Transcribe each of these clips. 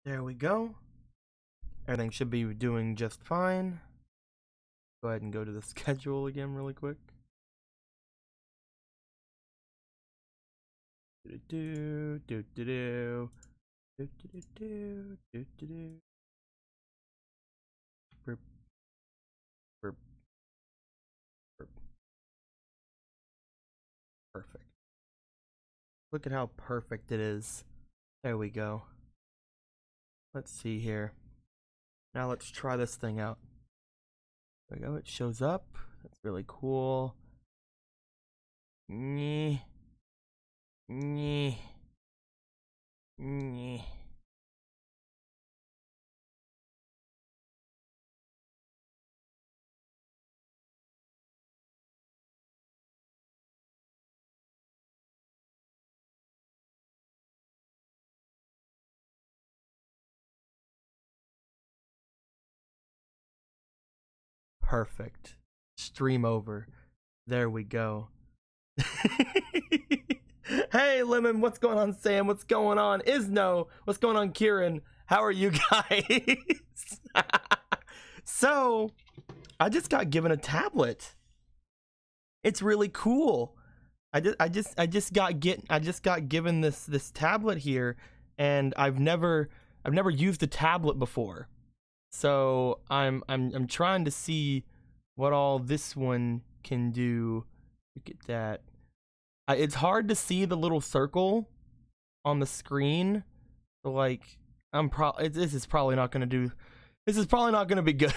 There we go. Everything should be doing just fine. Go ahead and go to the schedule again really quick. Do do do do do do do do do do. Burp, burp, burp. Perfect. Look at how perfect it is. There we go. Let's see here. Now let's try this thing out. There we go. It shows up. That's really cool. Nyeh. Nyeh. Nyeh. Perfect. Stream over. There we go. Hey, Lemon, what's going on, Sam? What's going on, Isno? What's going on, Kieran? How are you guys? So, I just got given a tablet. It's really cool. I just got given this tablet here, and I've never used a tablet before. So I'm trying to see what all this one can do. Look at that. It's hard to see the little circle on the screen. So like this is probably not gonna be good.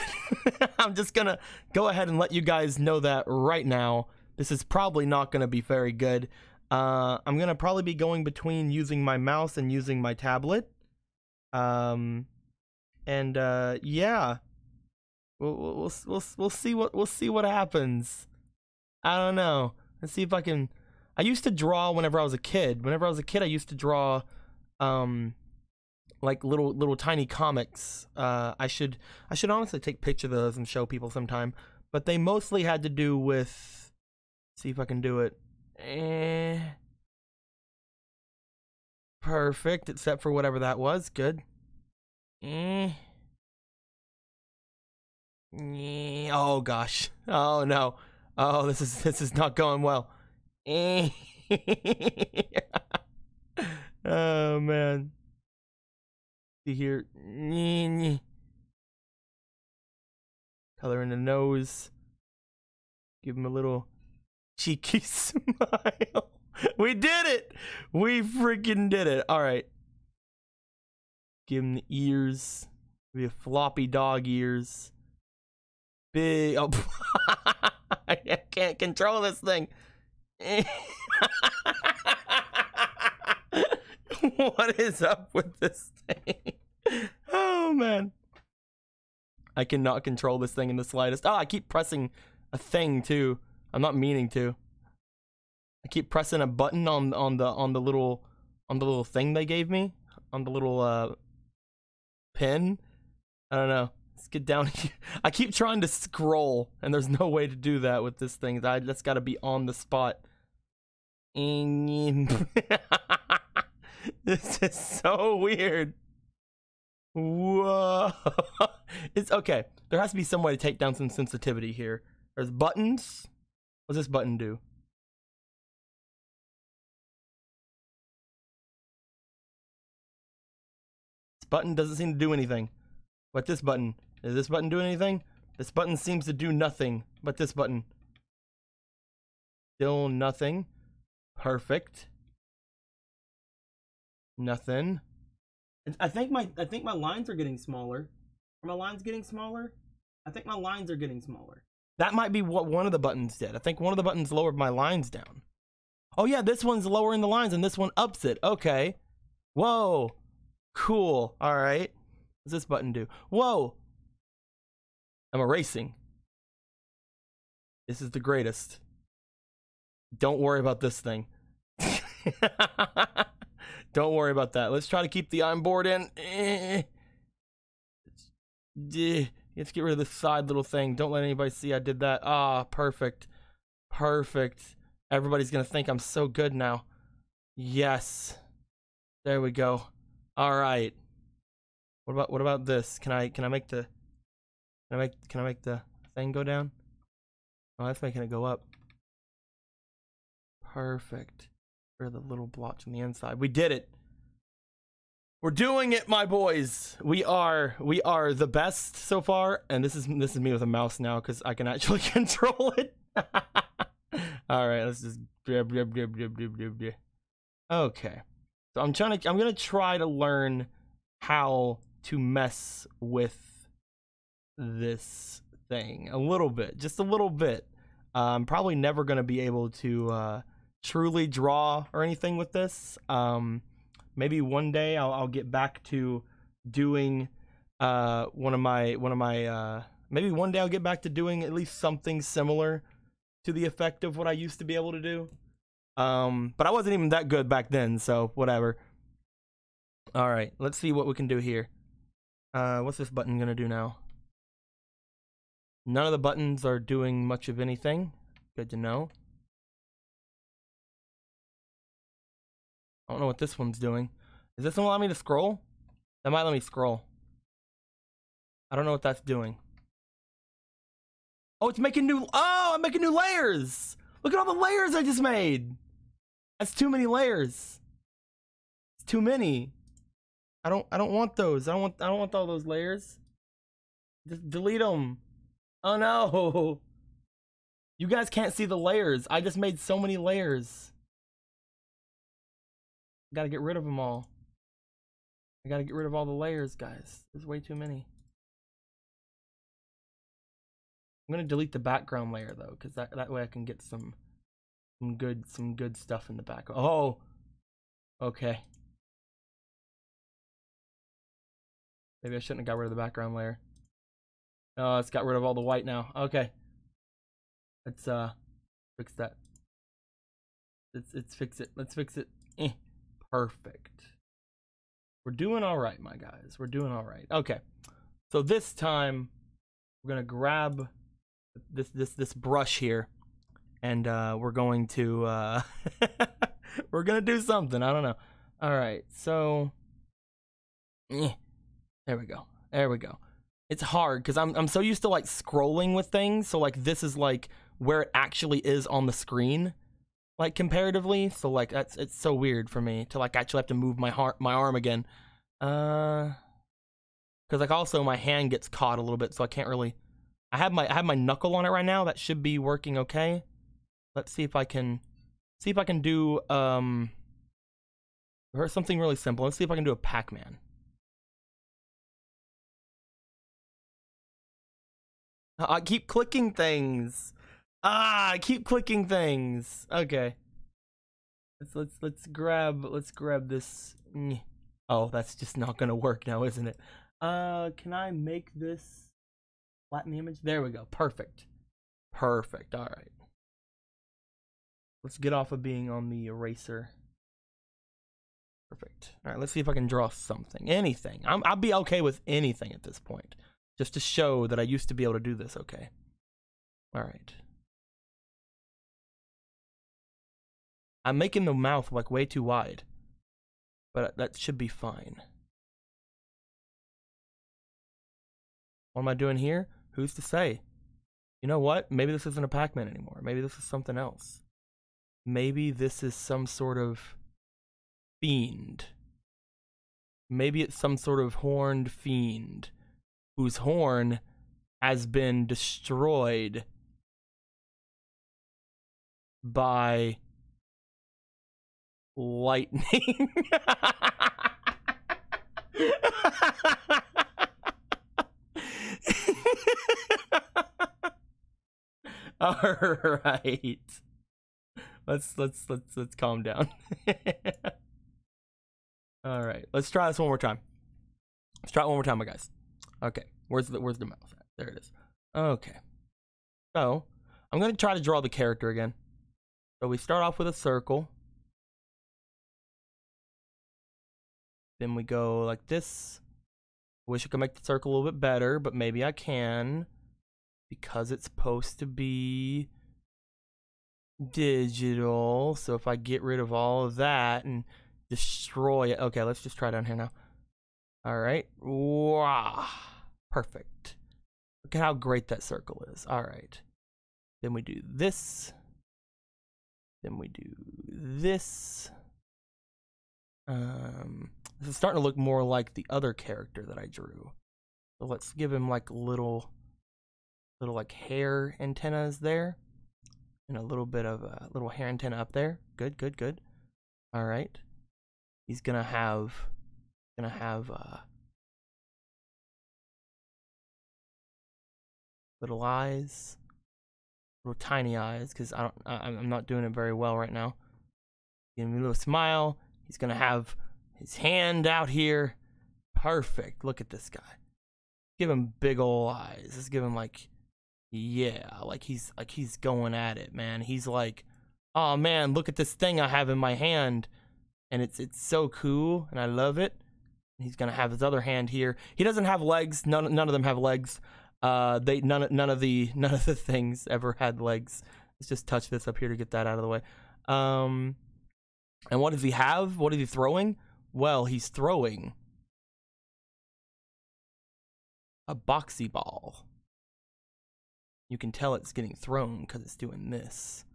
I'm just gonna go ahead and let you guys know that right now. This is probably not gonna be very good. I'm gonna probably be going between using my mouse and using my tablet. Yeah, we'll see what happens. I don't know. Let's see if I can. I used to draw whenever I was a kid. I used to draw like little tiny comics. I should honestly take pictures of those and show people sometime. But they mostly had to do with. See if I can do it. Perfect, except for whatever that was. Good. Oh gosh. Oh no. Oh, this is not going well. Oh man. See here. Color in the nose. Give him a little cheeky smile. We did it. We freaking did it. All right. Give him the ears. Maybe a floppy dog ears. Big. Oh, I can't control this thing. What is up with this thing? Oh man, I cannot control this thing in the slightest. Oh, I keep pressing a thing too. I'm not meaning to. I keep pressing a button on the little thing they gave me, on the little pin. I don't know. Let's get down here. I keep trying to scroll, and there's no way to do that with this thing. That's got to be on the spot. This is so weird. Whoa. It's okay. There has to be some way to take down some sensitivity here. There's buttons. What's this button do? This button doesn't seem to do anything. But this button. Does this button do anything? This button seems to do nothing. But this button. Still nothing. Perfect. Nothing. I think my lines are getting smaller. Are my lines getting smaller? I think my lines are getting smaller. That might be what one of the buttons did. I think one of the buttons lowered my lines down. Oh yeah, this one's lowering the lines and this one ups it. Okay. Whoa. Cool. All right. What's this button do? Whoa. I'm erasing. This is the greatest. Don't worry about this thing. Don't worry about that. Let's try to keep the I'm bored in. Let's get rid of this side little thing. Don't let anybody see I did that. Ah, perfect. Perfect. Everybody's gonna think I'm so good now. Yes. There we go. All right. What about this? Can I make the thing go down? Oh, that's making it go up. Perfect. For the little blotch on the inside. We did it. We're doing it, my boys. We are the best so far, and this is me with a mouse now because I can actually control it. All right, let's just okay. So I'm gonna try to learn how to mess with this thing a little bit, just a little bit. I'm probably never gonna be able to truly draw or anything with this. Maybe one day I'll get back to doing maybe one day I'll get back to doing at least something similar to the effect of what I used to be able to do. But I wasn't even that good back then, so whatever. All right, let's see what we can do here. What's this button gonna do now? None of the buttons are doing much of anything. Good to know. I don't know what this one's doing. Is this gonna allow me to scroll? That might let me scroll. I don't know what that's doing. Oh, it's making new. Oh, I'm making new layers. Look at all the layers I just made. That's too many layers. It's too many. I don't want those. I don't want all those layers. Just delete them. Oh no. You guys can't see the layers. I just made so many layers. Gotta get rid of them all. I gotta get rid of all the layers, guys. There's way too many. I'm gonna delete the background layer though, because that way I can get some good stuff in the background. Oh, okay. Maybe I shouldn't have got rid of the background layer. Oh, it's got rid of all the white now. Okay. Let's fix that. Let's fix it. Let's fix it. Perfect. We're doing all right, my guys. We're doing all right. Okay. So this time we're gonna grab this brush here, and we're going to we're gonna do something. I don't know. All right. So there we go. There we go. It's hard because I'm so used to like scrolling with things. So like this is like where it actually is on the screen, like comparatively. So like it's so weird for me to like actually have to move my arm again. Because like also my hand gets caught a little bit, so I can't really. I have my knuckle on it right now. That should be working okay. Let's see if I can do or something really simple. Let's see if I can do a Pac-Man. I keep clicking things. I keep clicking things. Okay. Let's grab this. Oh, that's just not gonna work now, isn't it? Can I make this flatten the image? There we go. Perfect. Perfect. All right. Let's get off of being on the eraser. Perfect. All right. Let's see if I can draw something. Anything. I'll be okay with anything at this point. Just to show that I used to be able to do this, okay. All right. I'm making the mouth like way too wide, but that should be fine. What am I doing here? Who's to say? You know what? Maybe this isn't a Pac-Man anymore. Maybe this is something else. Maybe this is some sort of fiend. Maybe it's some sort of horned fiend whose horn has been destroyed by lightning. All right. Let's calm down. All right. Let's try this one more time. Let's try it one more time, my guys. Okay, where's the mouth at? There it is. Okay. So, I'm going to try to draw the character again. So we start off with a circle. Then we go like this. Wish I could make the circle a little bit better, but maybe I can. Because it's supposed to be digital. So if I get rid of all of that and destroy it. Okay, let's just try down here now. All right. Wow. Perfect. Look at how great that circle is. All right. Then we do this. Then we do this. This is starting to look more like the other character that I drew. So let's give him like little like hair antennas there. And a little bit of a little hair antenna up there. Good, good, good. All right. He's gonna have little eyes, little tiny eyes, because I'm not doing it very well right now. Give me a little smile. He's gonna have his hand out here. Perfect. Look at this guy. Give him big ol' eyes. Let's give him like, yeah, like he's going at it, man. He's like, oh man, look at this thing I have in my hand, and it's so cool, and I love it. He's gonna have his other hand here. He doesn't have legs. None of them have legs. None of the things ever had legs. Let's just touch this up here to get that out of the way. And what does he have? What is he throwing? Well, he's throwing a boxy ball. You can tell it's getting thrown because it's doing this.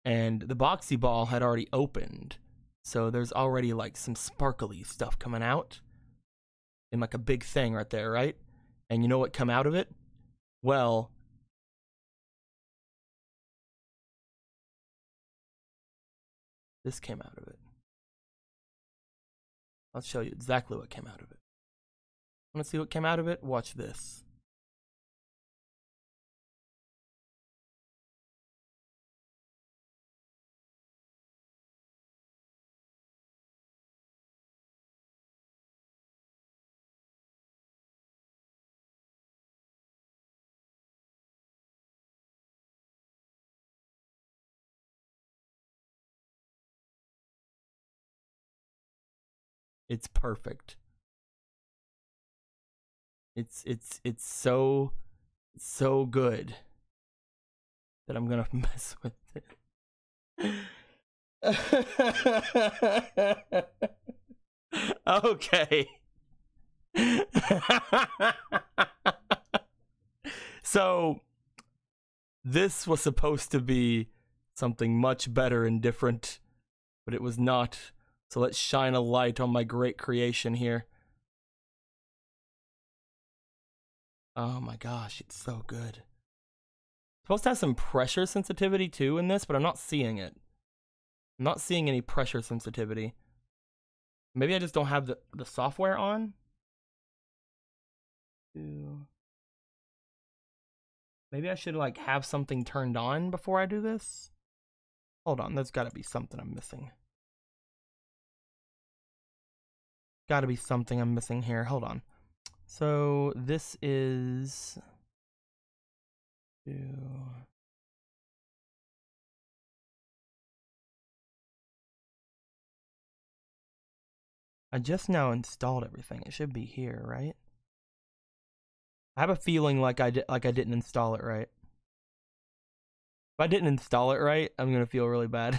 And the boxy ball had already opened. So there's already like some sparkly stuff coming out. And like a big thing right there, right? And you know what come out of it? Well, this came out of it. I'll show you exactly what came out of it. Want to see what came out of it? Watch this. It's perfect. It's so good that I'm gonna mess with it. Okay. So this was supposed to be something much better and different, but it was not. So let's shine a light on my great creation here. Oh my gosh, it's so good. It's supposed to have some pressure sensitivity too in this, but I'm not seeing it. I'm not seeing any pressure sensitivity. Maybe I just don't have the software on. Maybe I should like have something turned on before I do this. Hold on, there's gotta be something I'm missing. Gotta be something I'm missing here. Hold on. So this is I just now installed everything. It should be here, right? I have a feeling like I didn't install it right. If I didn't install it right, I'm gonna feel really bad.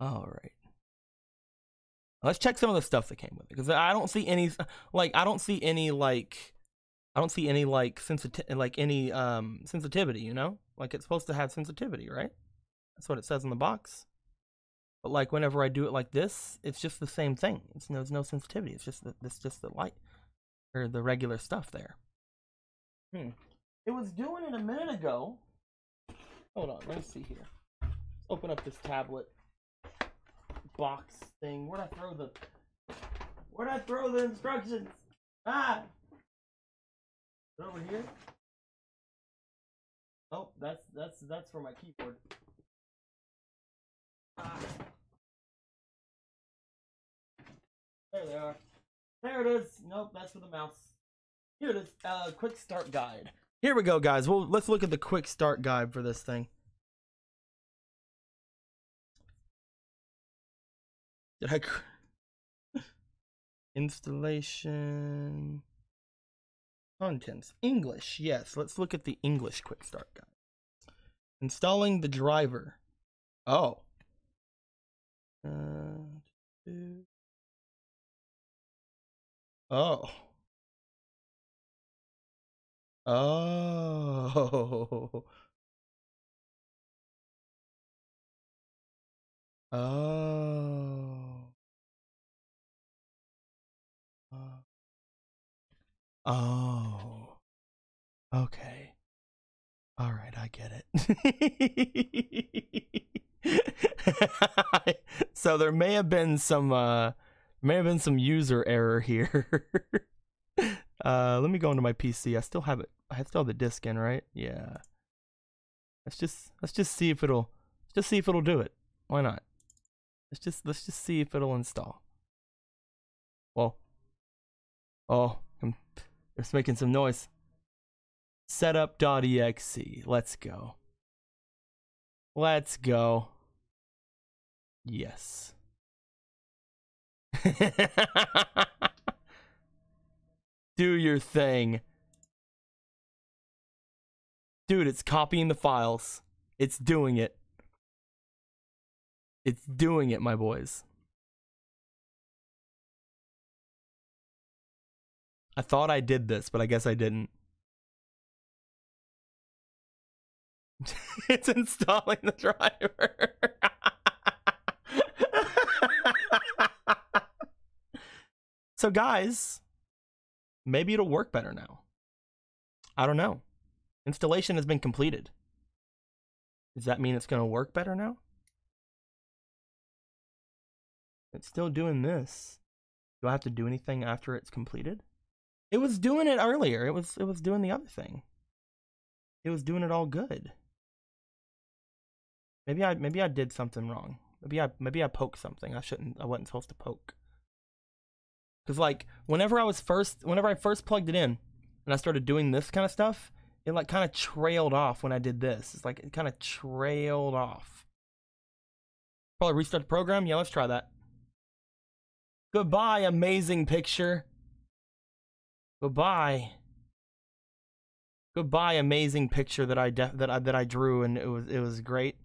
All right. Let's check some of the stuff that came with it, because I don't see any sensitivity, you know? Like it's supposed to have sensitivity, right? That's what it says in the box. But like whenever I do it like this, it's just the same thing. There's no sensitivity. It's just the light or the regular stuff there. It was doing it a minute ago. Hold on, let me see here. Let's open up this tablet box thing. Where'd I throw the instructions? Ah! Is it over here? Oh, that's for my keyboard. Ah. There they are. There it is. Nope, that's for the mouse. Here it is. Quick start guide. Here we go, guys. Well, let's look at the quick start guide for this thing. Did I installation contents English? Yes, let's look at the English quick start guide. Installing the driver. Oh. Oh. Oh. Oh. Oh. Okay. All right, I get it. So there may have been some user error here. Let me go into my PC. I still have it. I still have the disk in, right? Yeah. Let's just see if it'll do it. Why not? Let's just see if it'll install. Well. Oh, it's making some noise. Setup.exe. Let's go. Let's go. Yes. Do your thing. Dude, it's copying the files. It's doing it. It's doing it, my boys. I thought I did this, but I guess I didn't. It's installing the driver. So guys, maybe it'll work better now. I don't know. Installation has been completed. Does that mean it's going to work better now? It's still doing this. Do I have to do anything after it's completed? It was doing it earlier. It was doing the other thing. It was doing it all good. Maybe I did something wrong. Maybe I poked something I wasn't supposed to poke. Cuz like whenever I first plugged it in and I started doing this kind of stuff, it like kind of trailed off when I did this. It's like it kind of trailed off. Probably restart the program. Yeah, let's try that. Goodbye, amazing picture. Goodbye. Goodbye, amazing picture that I drew, and it was great.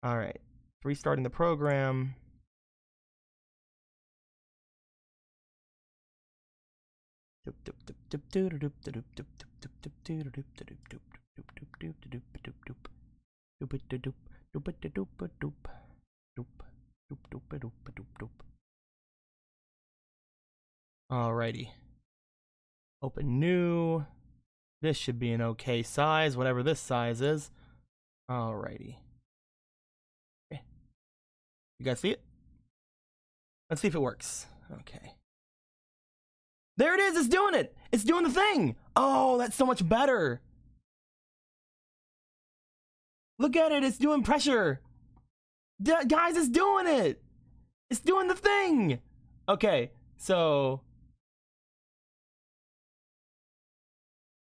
All right, restarting the program. Alrighty. Open new. This should be an okay size, whatever this size is. Alrighty. Okay. You guys see it? Let's see if it works. Okay. There it is! It's doing it! It's doing the thing! Oh, that's so much better! Look at it! It's doing pressure! Guys, it's doing it! It's doing the thing! Okay, so...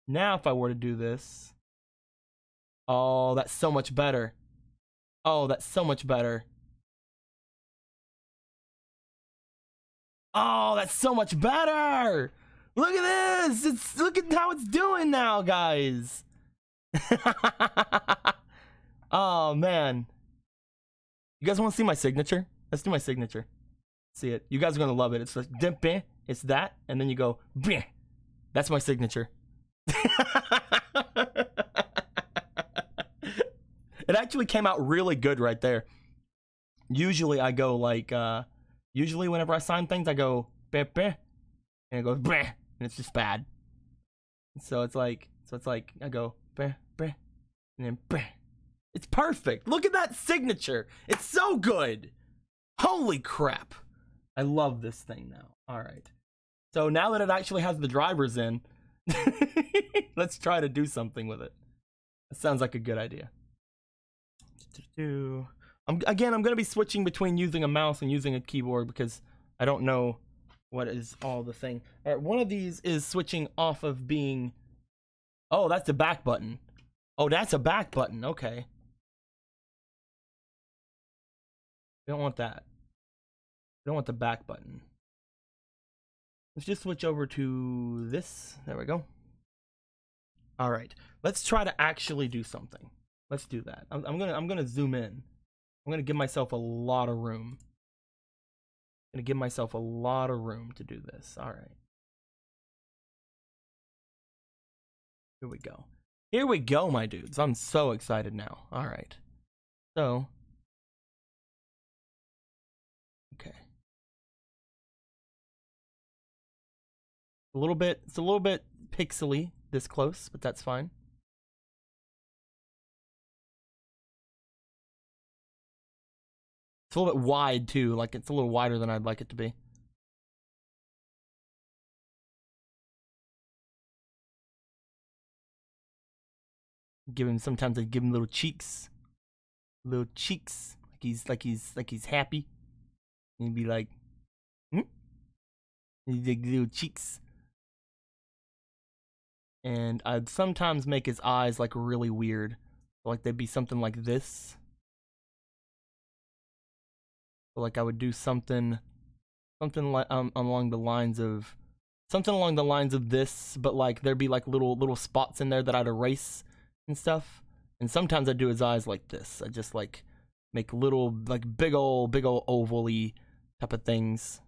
now if I were to do this... oh, that's so much better. Oh, that's so much better. Oh, that's so much better! Look at this! Look at how it's doing now, guys! Oh, man. You guys want to see my signature? Let's do my signature. See it. You guys are going to love it. It's like, it's that, and then you go, bleh. That's my signature. It actually came out really good right there. Usually I go like, usually whenever I sign things, I go, bleh, bleh, and it goes, bleh, and it's just bad. So it's like, I go, bleh, bleh, and then bleh. It's perfect. Look at that signature. It's so good. Holy crap. I love this thing now. All right. So now that it actually has the drivers in, let's try to do something with it. That sounds like a good idea. Again, I'm going to be switching between using a mouse and using a keyboard because I don't know what is all the thing. All right, one of these is switching off of being... oh, that's a back button. Oh, that's a back button. Okay. We don't want that. We don't want the back button. Let's just switch over to this. There we go. All right. Let's try to actually do something. Let's do that. I'm gonna zoom in. I'm gonna give myself a lot of room. Gonna give myself a lot of room to do this. All right. Here we go. Here we go, my dudes. I'm so excited now. All right. So, okay. It's a little bit pixely this close, but that's fine. It's a little bit wide too, like it's a little wider than I'd like it to be. Sometimes I give him little cheeks. Like he's happy. And he'd be like, hmm? He's like little cheeks. And I'd sometimes make his eyes like really weird. Like they'd be something like this. Like I would do something like along the lines of this, but like there'd be like little spots in there that I'd erase and stuff. And sometimes I'd do his eyes like this. I just like make little like big old oval-y type of things.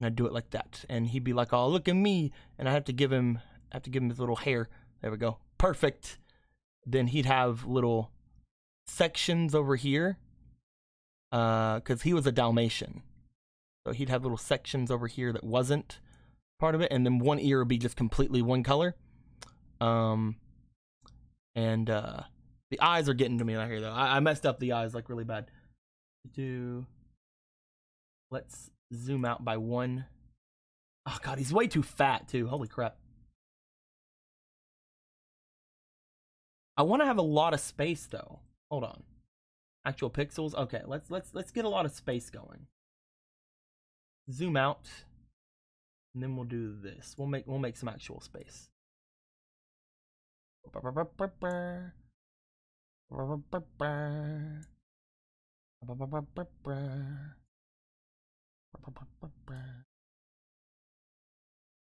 And I'd do it like that. And he'd be like, "Oh, look at me." And I have to give him his little hair. There we go. Perfect. Then he'd have little sections over here. Because he was a Dalmatian. So he'd have little sections over here that wasn't part of it, and then one ear would be just completely one color. The eyes are getting to me right here, though. I messed up the eyes, like, really bad. Let's zoom out by one. Oh, God, he's way too fat, too. Holy crap. I want to have a lot of space, though. Hold on. Actual pixels. Okay, let's get a lot of space going. Zoom out, and then we'll do this. We'll make some actual space.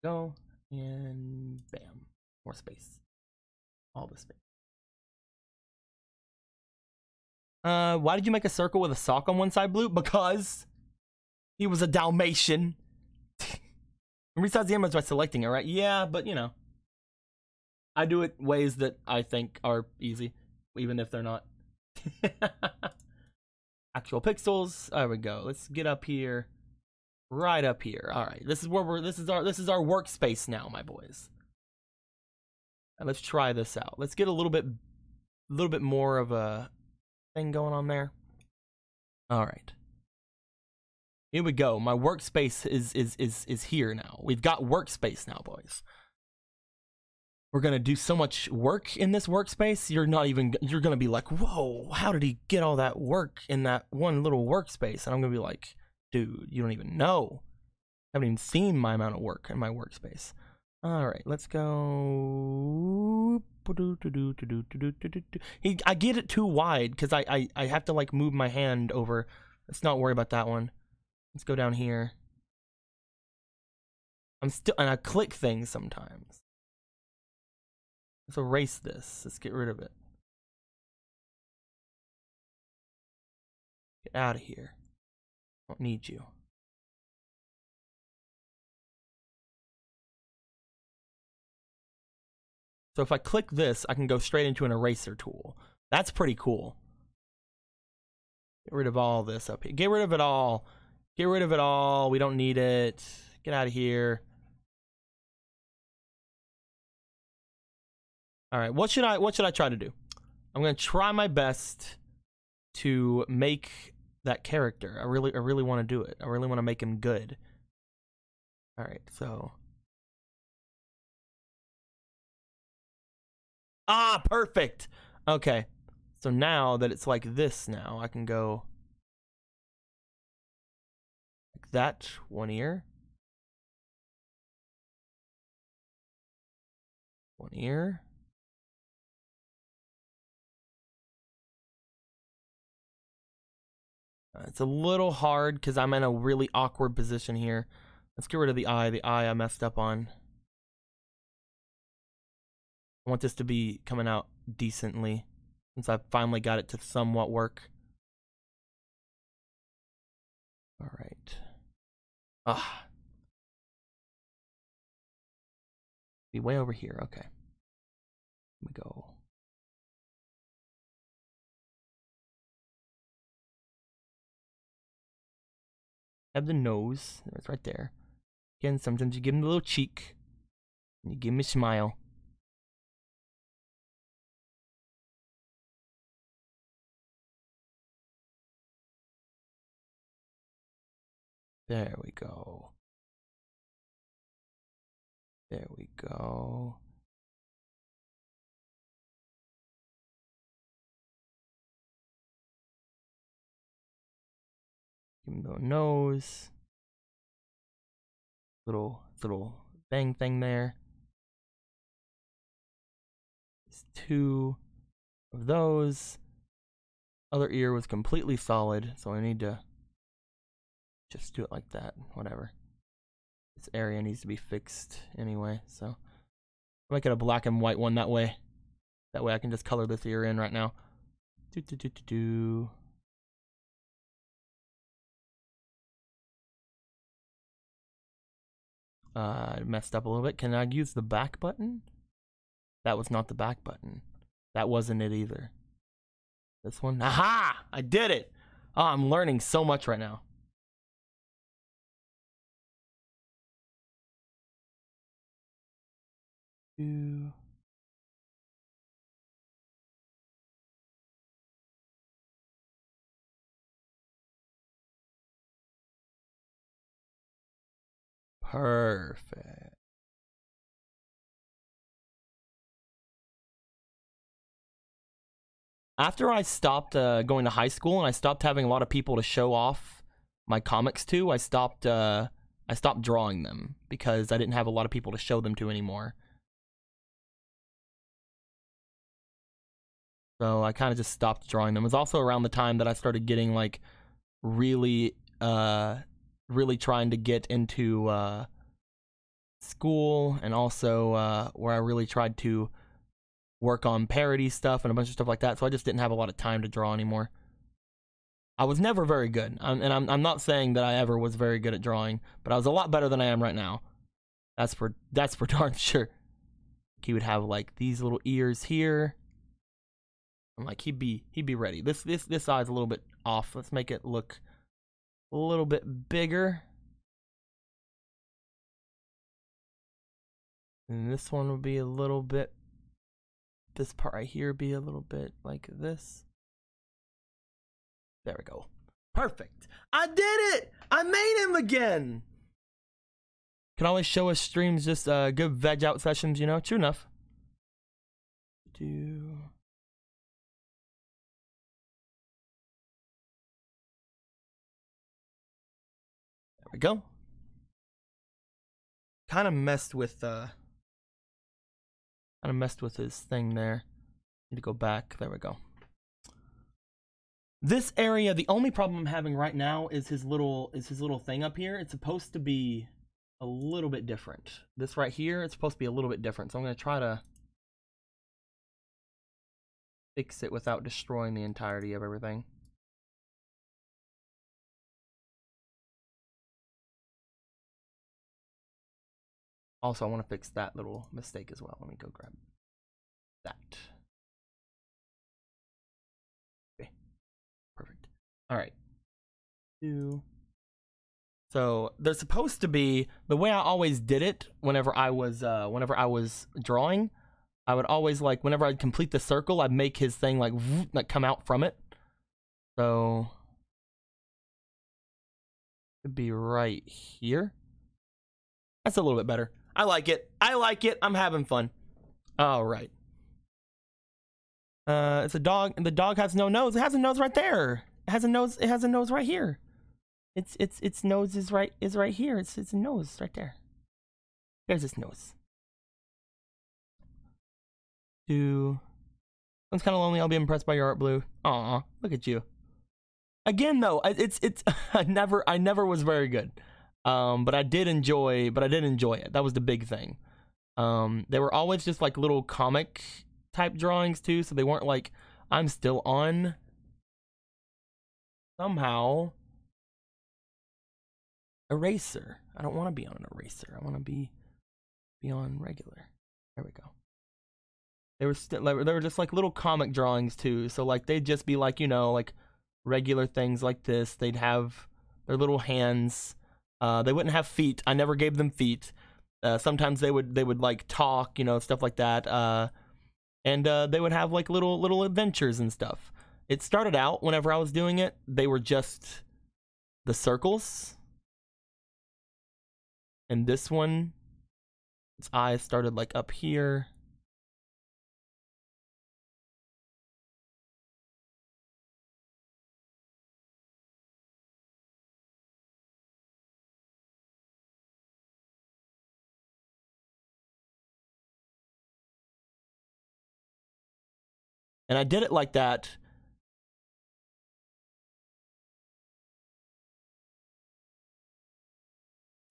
Go and bam, more space. All the space. Why did you make a circle with a sock on one side blue? Because he was a Dalmatian. Resize the image by selecting it, right? Yeah, but you know. I do it ways that I think are easy, even if they're not. Actual pixels. There we go. Let's get up here. Right up here. Alright. This is where this is our workspace now, my boys. And let's try this out. Let's get a little bit more of a thing going on there. All right, here we go. My workspace is here now. We've got workspace now, boys. We're gonna do so much work in this workspace. You're gonna be like, whoa, how did he get all that work in that one little workspace? And I'm gonna be like, dude, you don't even know. I haven't even seen my amount of work in my workspace. All right, let's go. I get it too wide because I have to like move my hand over. Let's not worry about that one. Let's go down here. And I click things sometimes. Let's erase this. Let's get rid of it. Get out of here. Don't need you. So if I click this, I can go straight into an eraser tool. That's pretty cool. Get rid of all this up here. Get rid of it all. Get rid of it all. We don't need it. Get out of here. All right, what should I try to do? I'm gonna try my best to make that character. I really want to do it. I really want to make him good. All right, so. Ah, perfect. Okay. So now that it's like this now, I can go like that, one ear. One ear. It's a little hard because I'm in a really awkward position here. Let's get rid of the eye. The eye I messed up on. I want this to be coming out decently since I finally got it to somewhat work. All right. Ah. Be way over here. Okay. Let me go. Have the nose. It's right there. Again, sometimes you give him a little cheek. And you give him a smile. There we go. There we go. Give him a little nose. Little bang thing there. There's 2 of those. Other ear was completely solid, so I need to just do it like that. Whatever. This area needs to be fixed anyway, so I'll make it a black and white one that way. That way I can just color this ear in right now. I messed up a little bit. Can I use the back button? That was not the back button. That wasn't it either. This one? Aha! I did it! Oh, I'm learning so much right now. Perfect. After I stopped going to high school and I stopped having a lot of people to show off my comics to, I stopped drawing them because I didn't have a lot of people to show them to anymore. So I kind of just stopped drawing them. It was also around the time that I started getting like really trying to get into school, and also where I really tried to work on parody stuff and a bunch of stuff like that, so I just didn't have a lot of time to draw anymore. I was never very good, and I'm not saying that I ever was very good at drawing, but I was a lot better than I am right now. That's for darn sure. He would have like these little ears here. I'm like, he'd be ready. This eye's a little bit off. Let's make it look a little bit bigger. And this one will be a little bit, this part right here be a little bit like this. There we go. Perfect. I did it! I made him again! Can always show us streams just good veg out sessions, you know? True enough. There we go. Kind of messed with his thing there. Need to go back. There we go. This area, the only problem I'm having right now is his little thing up here. It's supposed to be a little bit different. This right here, it's supposed to be a little bit different. So I'm going to try to fix it without destroying the entirety of everything. Also, I want to fix that little mistake as well. Let me go grab that. Okay, perfect. All right. So there's supposed to be, the way I always did it whenever I was drawing, I would always, like, whenever I'd complete the circle, I'd make his thing like come out from it. So it'd be right here. That's a little bit better. I like it. I like it. I'm having fun. All right. It's a dog, and the dog has no nose. It has a nose right there. It has a nose. It has a nose right here. Its nose is right here. It's a nose right there. There's its nose. I'm kind of lonely. I'll be impressed by your art, Blue. Aw, look at you. Again, though, it's I never was very good. But I did enjoy it. That was the big thing. They were always just like little comic type drawings too, so they weren't like, I'm still on. Somehow eraser. I don't want to be on an eraser. I want to be on regular. There we go. They were just like little comic drawings too. So like they'd just be like, you know, like regular things like this. They'd have their little hands. They wouldn't have feet. I never gave them feet. Sometimes they would like talk, you know, stuff like that. And they would have like little adventures and stuff. It started out whenever I was doing it, they were just the circles. And this one, its eyes started like up here. And I did it like that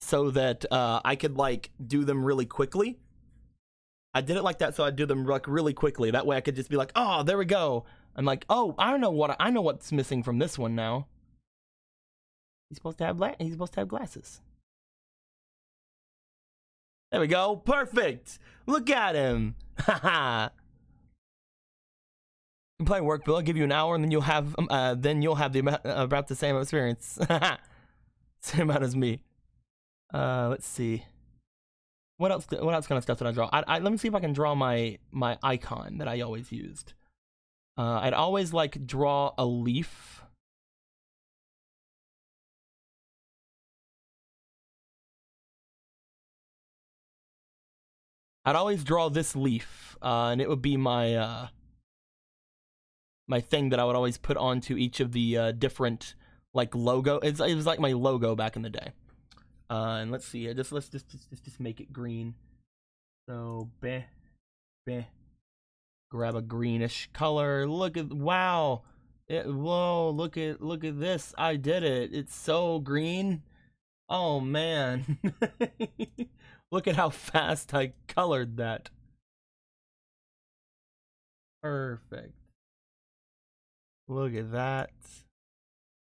so that I could like do them really quickly. I did it like that so I'd do them like really quickly. That way I could just be like, oh, there we go. I'm like, oh, I know what's missing from this one now. He's supposed to have glasses. There we go. Perfect. Look at him. Haha. Play work, Bill. I'll give you an hour, and then you'll have about the same experience. Same amount as me. Let's see. What else kind of stuff did I draw? Let me see if I can draw my icon that I always used. I'd always like draw a leaf. I'd always draw this leaf, and it would be my my thing that I would always put onto each of the different like logo. It was like my logo back in the day. And let's see. Let's just make it green. So beh. Grab a greenish color. Look at wow. Whoa! Look at this. I did it. It's so green. Oh man. Look at how fast I colored that. Perfect. Look at that.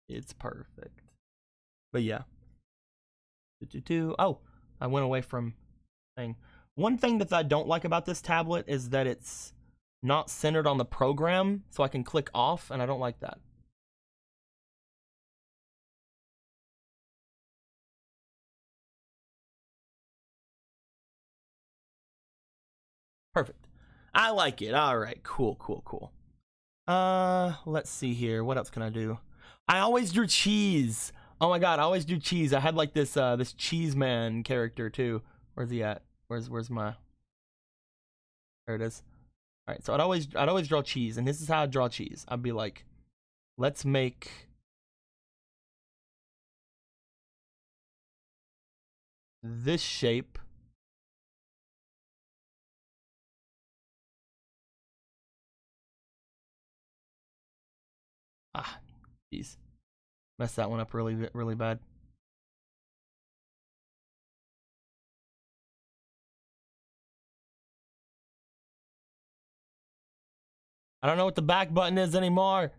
It's perfect. But yeah. Oh, I went away from thing. One thing that I don't like about this tablet is that it's not centered on the program, so I can click off, and I don't like that. Perfect. I like it. All right. Cool. Let's see here. What else can I do? I always drew cheese. Oh my god, I always do cheese. I had like this this cheese man character too. Where's he at? Where's my? There it is. All right, so I'd always draw cheese, and this is how I draw cheese. I'd be like, let's make this shape. Ah, jeez, messed that one up really bad. I don't know what the back button is anymore.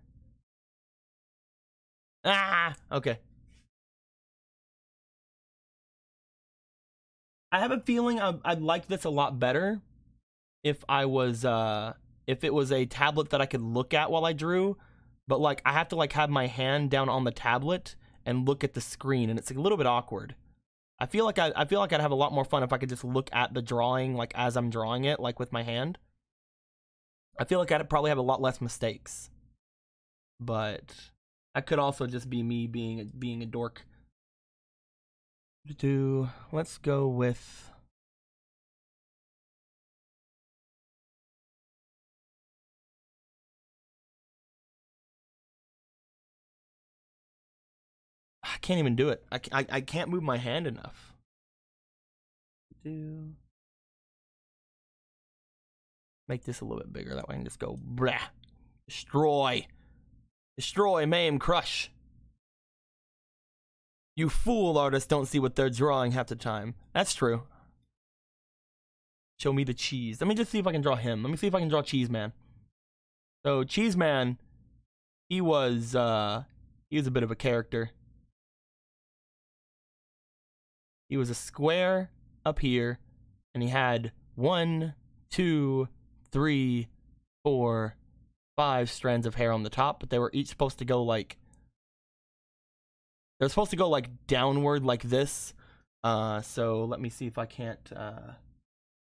Ah, okay. I have a feeling I'd like this a lot better if if it was a tablet that I could look at while I drew, but like I have to like have my hand down on the tablet and look at the screen, and it's a little bit awkward. I feel like I'd have a lot more fun if I could just look at the drawing like as I'm drawing it, like with my hand. I feel like I'd probably have a lot less mistakes. But that could also just be me being a dork. Let's go with I can't even do it. I can't move my hand enough. Make this a little bit bigger. That way I can just go, blah. Destroy. Destroy, maim, crush. You fool artists don't see what they're drawing half the time. That's true. Show me the cheese. Let me just see if I can draw him. Let me see if I can draw Cheese Man. So Cheese Man, he was a bit of a character. He was a square up here, and he had 1, 2, 3, 4, 5 strands of hair on the top, but they were each supposed to go like, they're supposed to go like downward like this. So let me see if I can't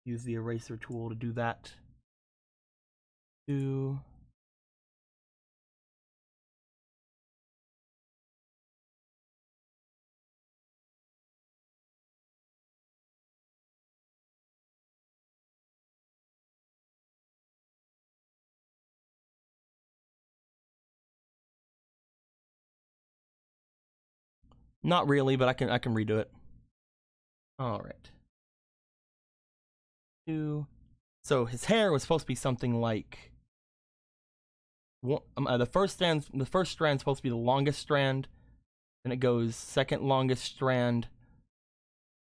use the eraser tool to do that. Not really, but I can redo it. All right. So his hair was supposed to be something like the first strand's supposed to be the longest strand, then it goes second longest strand,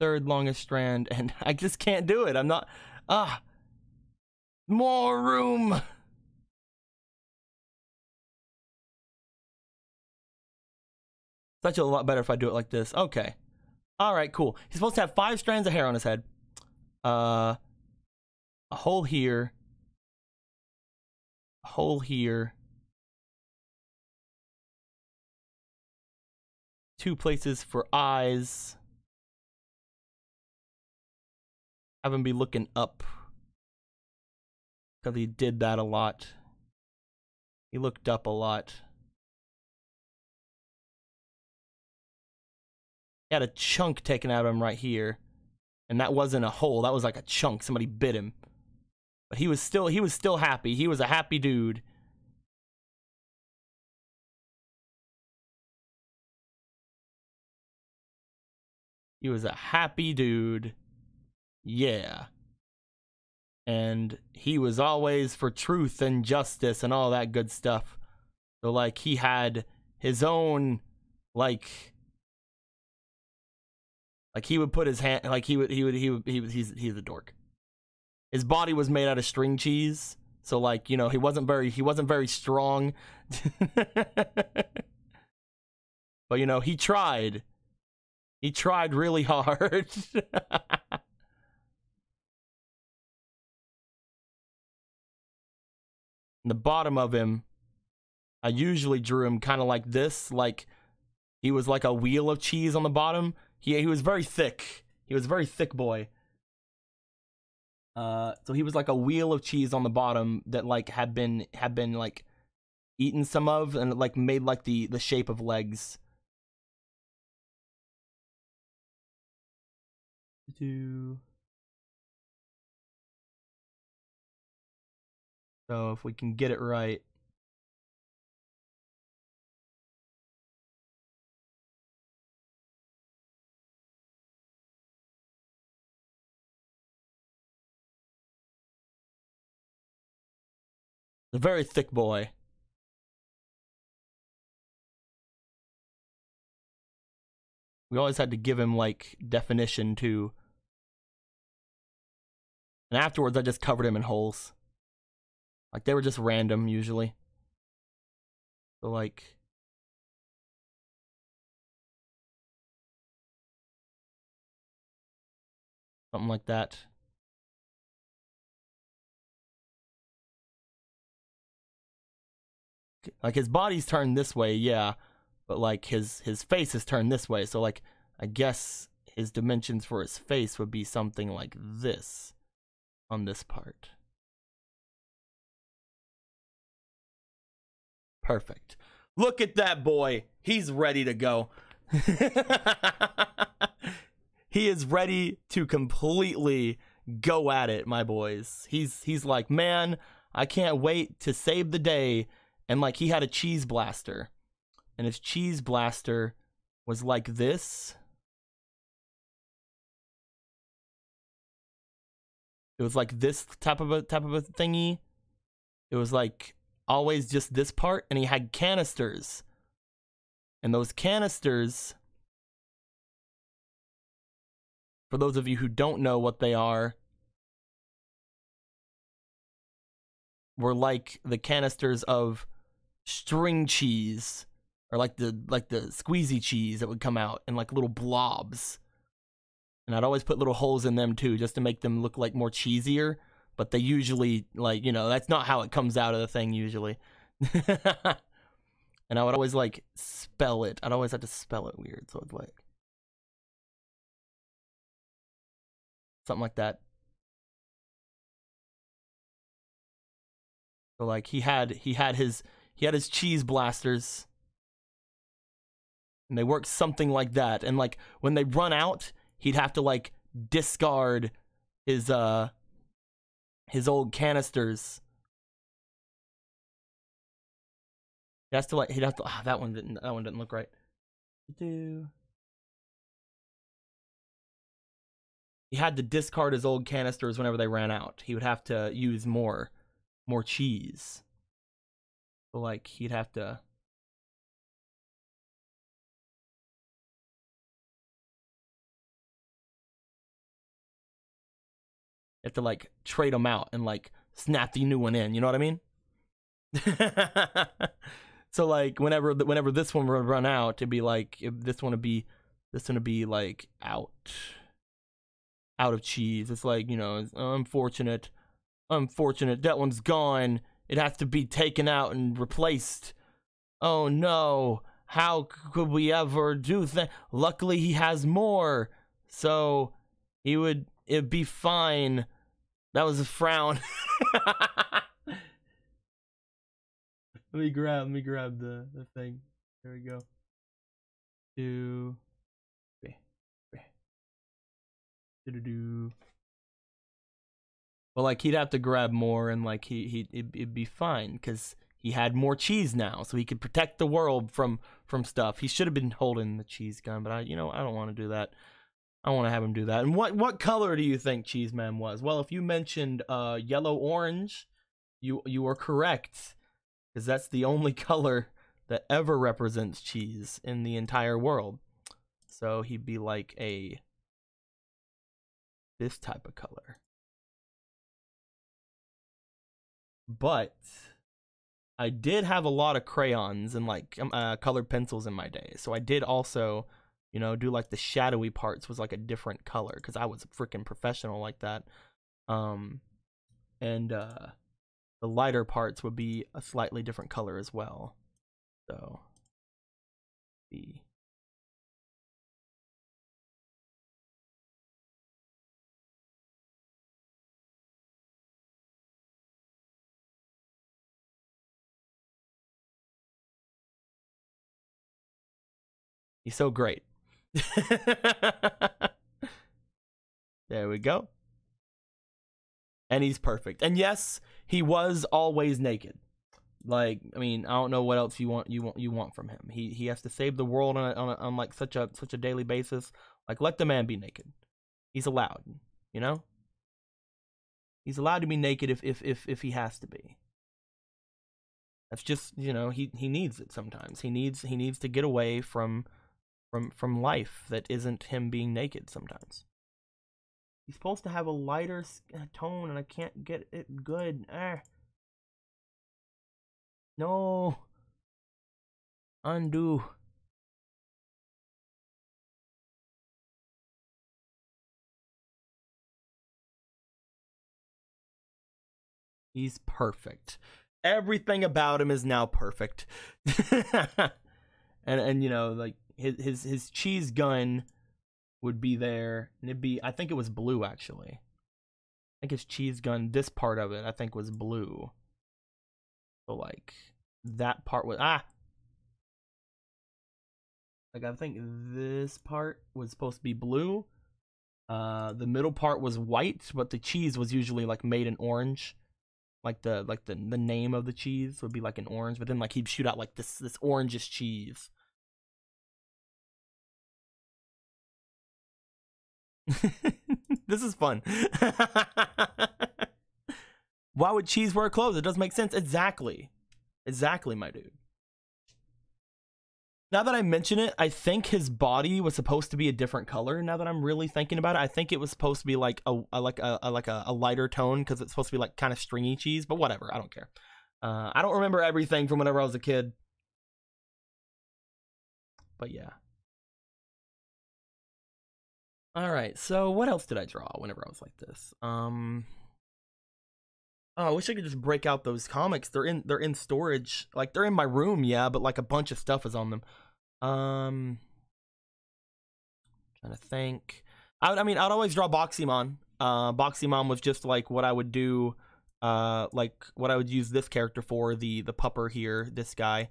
third longest strand, and I just can't do it. I'm not more room. It's actually a lot better if I do it like this. Okay. All right, cool. He's supposed to have 5 strands of hair on his head. A hole here. A hole here. 2 places for eyes. Have him be looking up. Because he did that a lot. He looked up a lot. He had a chunk taken out of him right here. And that wasn't a hole, that was like a chunk. Somebody bit him. But he was still happy. He was a happy dude. He was a happy dude. Yeah. And he was always for truth and justice and all that good stuff. So like he had his own like he would put his hand like he's a dork. His body was made out of string cheese, so like, you know, he wasn't very strong. But you know, he tried. He tried really hard. The bottom of him, I usually drew him kind of like this, like he was like a wheel of cheese on the bottom. He was very thick. He was a very thick boy. So he was like a wheel of cheese on the bottom that like had been like eaten some of and like made like the shape of legs. So if we can get it right. A very thick boy. We always had to give him like definition too. And afterwards I just covered him in holes. Like they were just random usually. So like something like that. Like his body's turned this way, yeah, but like his face is turned this way. So like I guess his dimensions for his face would be something like this on this part. Perfect. Look at that boy. He's ready to go. He is ready to completely go at it, my boys. He's like, man, I can't wait to save the day. And like he had a cheese blaster. And his cheese blaster was like this. It was like this type of a thingy. It was like always just this part, and he had canisters. And those canisters, for those of you who don't know what they are, were like the canisters of string cheese, or like the squeezy cheese that would come out in like little blobs. And I'd always put little holes in them too, just to make them look like more cheesier. But they usually, like, you know, that's not how it comes out of the thing usually. And I would always, like, spell it. I'd always have to spell it weird. So it's like something like that. So like he had his cheese blasters. And they work something like that. And like when they run out, he'd have to like discard his old canisters. He has to like that one didn't look right. He had to discard his old canisters whenever they ran out. He would have to use more cheese. So like he'd have to like trade them out and like snap the new one in, you know what I mean? So like whenever this one would run out, it'd be like this one would be like out of cheese. It's like, you know, it's unfortunate, that one's gone. It has to be taken out and replaced. Oh no, how could we ever do that? Luckily he has more, so it'd be fine. That was a frown. Let me grab the thing. There we go. 2, 3, 3. Well, like he'd have to grab more, and like it'd be fine because he had more cheese now, so he could protect the world from stuff. He should have been holding the cheese gun, but I don't want to do that. I want to have him do that. And what color do you think Cheese Man was? Well, if you mentioned yellow orange, you are correct, because that's the only color that ever represents cheese in the entire world. So he'd be like this type of color. But I did have a lot of crayons and like colored pencils in my day, so I did also, you know, do like the shadowy parts was like a different color because I was a freaking professional like that. And the lighter parts would be a slightly different color as well. So he's so great. There we go. And he's perfect. And yes, he was always naked. Like, I mean, I don't know what else you want from him. He has to save the world on like such a daily basis. Like, let the man be naked. He's allowed, you know? He's allowed to be naked if he has to be. That's just, you know, he needs it sometimes. He needs to get away from life that isn't him being naked sometimes. He's supposed to have a lighter tone, and I can't get it good. No. Undo. He's perfect. Everything about him is now perfect. and you know, like his cheese gun would be there, and it'd be, I think it was blue actually. I think his cheese gun, this part of it, I think was blue. So like that part was like, I think this part was supposed to be blue. The middle part was white, but the cheese was usually like made in orange. Like the name of the cheese would be like an orange, but then like he'd shoot out like this orangish cheese. This is fun. Why would cheese wear clothes? It doesn't make sense. Exactly, my dude. Now that I mention it, I think his body was supposed to be a different color. Now that I'm really thinking about it, I think it was supposed to be like a lighter tone because it's supposed to be like kind of stringy cheese. But whatever, I don't care. I don't remember everything from whenever I was a kid. But yeah. All right, so what else did I draw whenever I was like this? Oh, I wish I could just break out those comics. They're in storage. Like, they're in my room, yeah, but like a bunch of stuff is on them. Trying to think. I mean, I'd always draw Boxymon. Boxymon was just like what I would do, like what I would use this character for, the pupper here, this guy.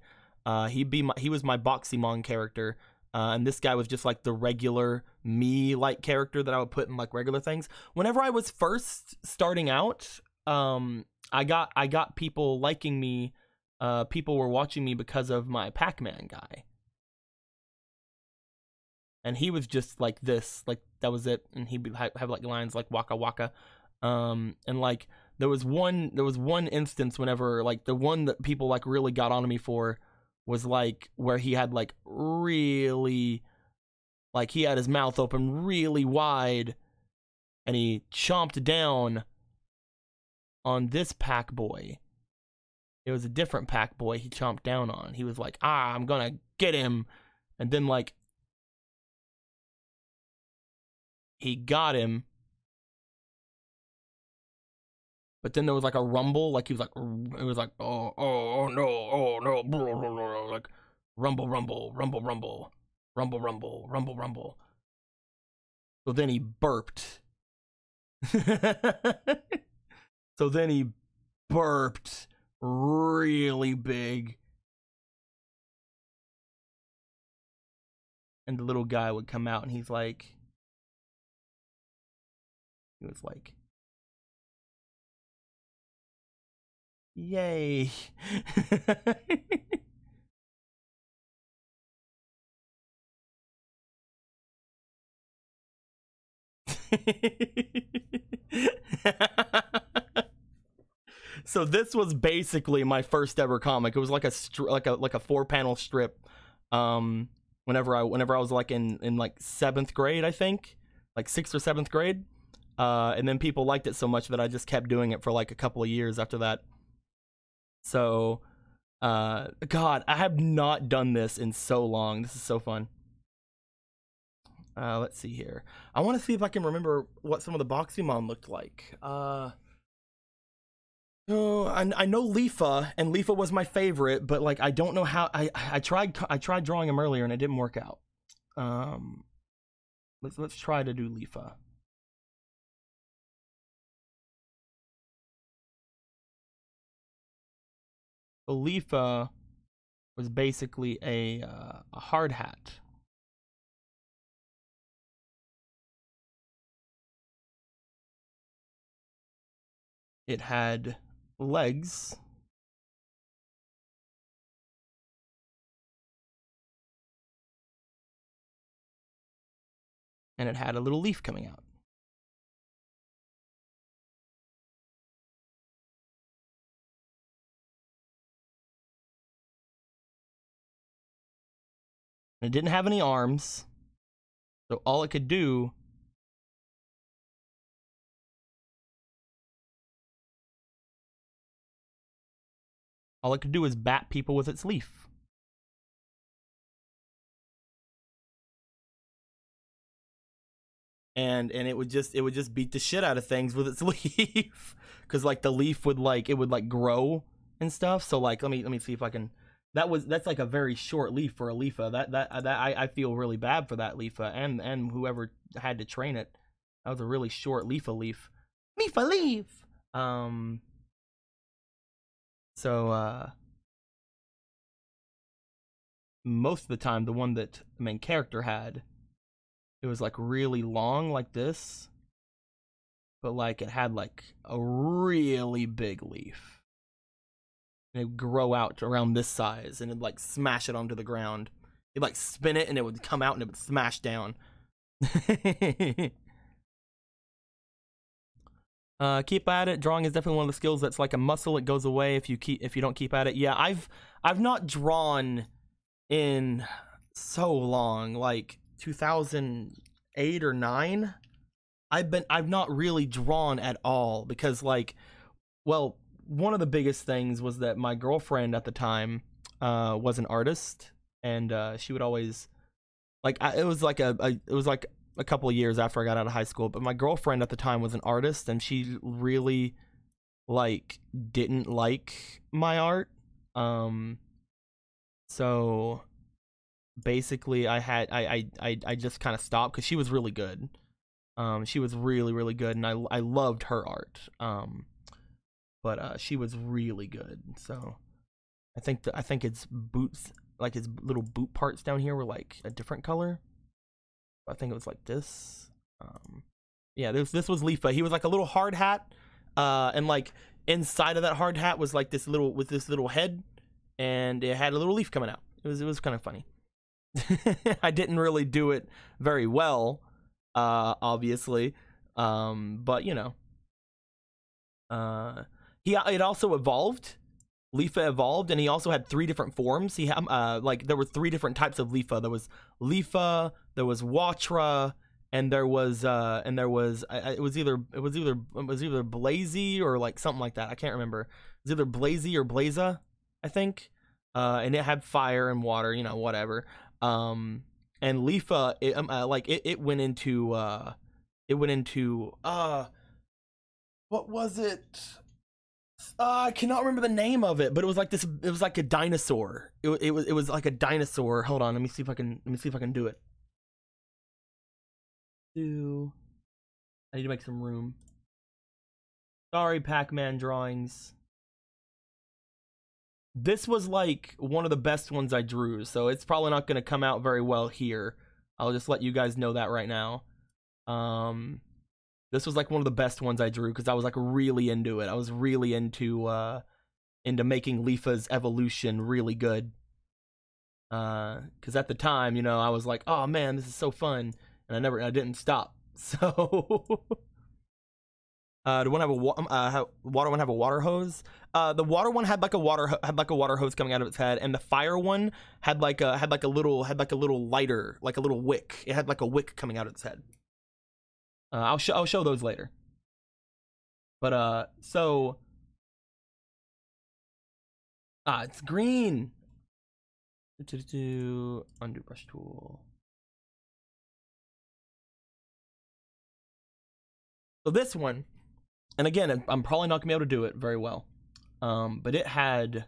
He was my Boxymon character. And this guy was just like the regular me-like character that I would put in like regular things. Whenever I was first starting out, I got people liking me. People were watching me because of my Pac-Man guy. And he was just like this, like that was it. And he'd have like lines like waka waka. And like there was one instance whenever like the one that people like really got on me for was like where he had like really, like he had his mouth open really wide and he chomped down on this pack boy. It was a different pack boy he chomped down on. He was like, I'm gonna get him. And then like he got him. But then there was like a rumble, like he was like, it was like, oh no, like rumble, rumble, rumble, rumble, rumble, rumble, rumble, rumble. So then he burped. So then he burped really big. And the little guy would come out and he was like, yay. So this was basically my first ever comic. It was like a 4-panel strip. Whenever I was like in like 7th grade, I think, like 6th or 7th grade. And then people liked it so much that I just kept doing it for like a couple of years after that. So, God, I have not done this in so long. This is so fun. Let's see here. I want to see if I can remember what some of the Boxymon looked like. Oh, I know Leafa, and Leafa was my favorite, but like I don't know how. I tried drawing him earlier and it didn't work out. Let's try to do Leafa. So Leafa was basically a hard hat. It had legs. And it had a little leaf coming out. And it didn't have any arms. So all it could do is bat people with its leaf. And it would just beat the shit out of things with its leaf, because like the leaf would like grow and stuff. So like let me see if I can. That's like a very short leaf for a Leafa. I feel really bad for that Leafa and whoever had to train it. That was a really short Leafa leaf. Leafa leaf. So most of the time the one that the main character had, it was like really long like this, but like it had like a really big leaf. And it would grow out around this size and it'd like smash it onto the ground. You'd like spin it and it would come out and it would smash down. Keep at it. Drawing is definitely one of the skills that's like a muscle. It goes away if you don't keep at it. Yeah, I've not drawn in so long, like 2008 or 9. I've not really drawn at all because like, well, one of the biggest things was that my girlfriend at the time was an artist, and she would always like it was like a a couple of years after I got out of high school, but my girlfriend at the time was an artist, and she really like didn't like my art. So basically I just kind of stopped because she was really good. She was really good, and I loved her art. But she was really good. So I think its boots, like its little boot parts down here, were like a different color. I think it was like this. Yeah, this was Leafa. He was like a little hard hat, and like inside of that hard hat was like this little head, and it had a little leaf coming out. It was kind of funny. I didn't really do it very well, obviously, but you know, it also evolved. Leafa evolved, and he also had 3 different forms. He had like there were 3 different types of Leafa. There was Leafa, there was Watra, and there was it was either Blazy or like something like that. I can't remember. It was either Blazy or Blaza, I think. And it had fire and water, you know, whatever. And Leafa, it went into what was it? I cannot remember the name of it, but it was like this. It was like a dinosaur. It was like a dinosaur. Hold on, let me see if I can do it. I need to make some room. Sorry, Pac-Man drawings. This was like one of the best ones I drew, so it's probably not going to come out very well here. I'll just let you guys know that right now. This was like one of the best ones I drew because I was like really into it. I was really into making Leafa's evolution really good. Because at the time, you know, I was like, oh man, this is so fun, and I didn't stop. So, do one have a water one have a water hose? The water one had like a water hose coming out of its head, and the fire one had like a little lighter, like a little wick. It had like a wick coming out of its head. I'll show those later. But so it's green. Undo brush tool. So this one, and again, I'm probably not gonna be able to do it very well. But it had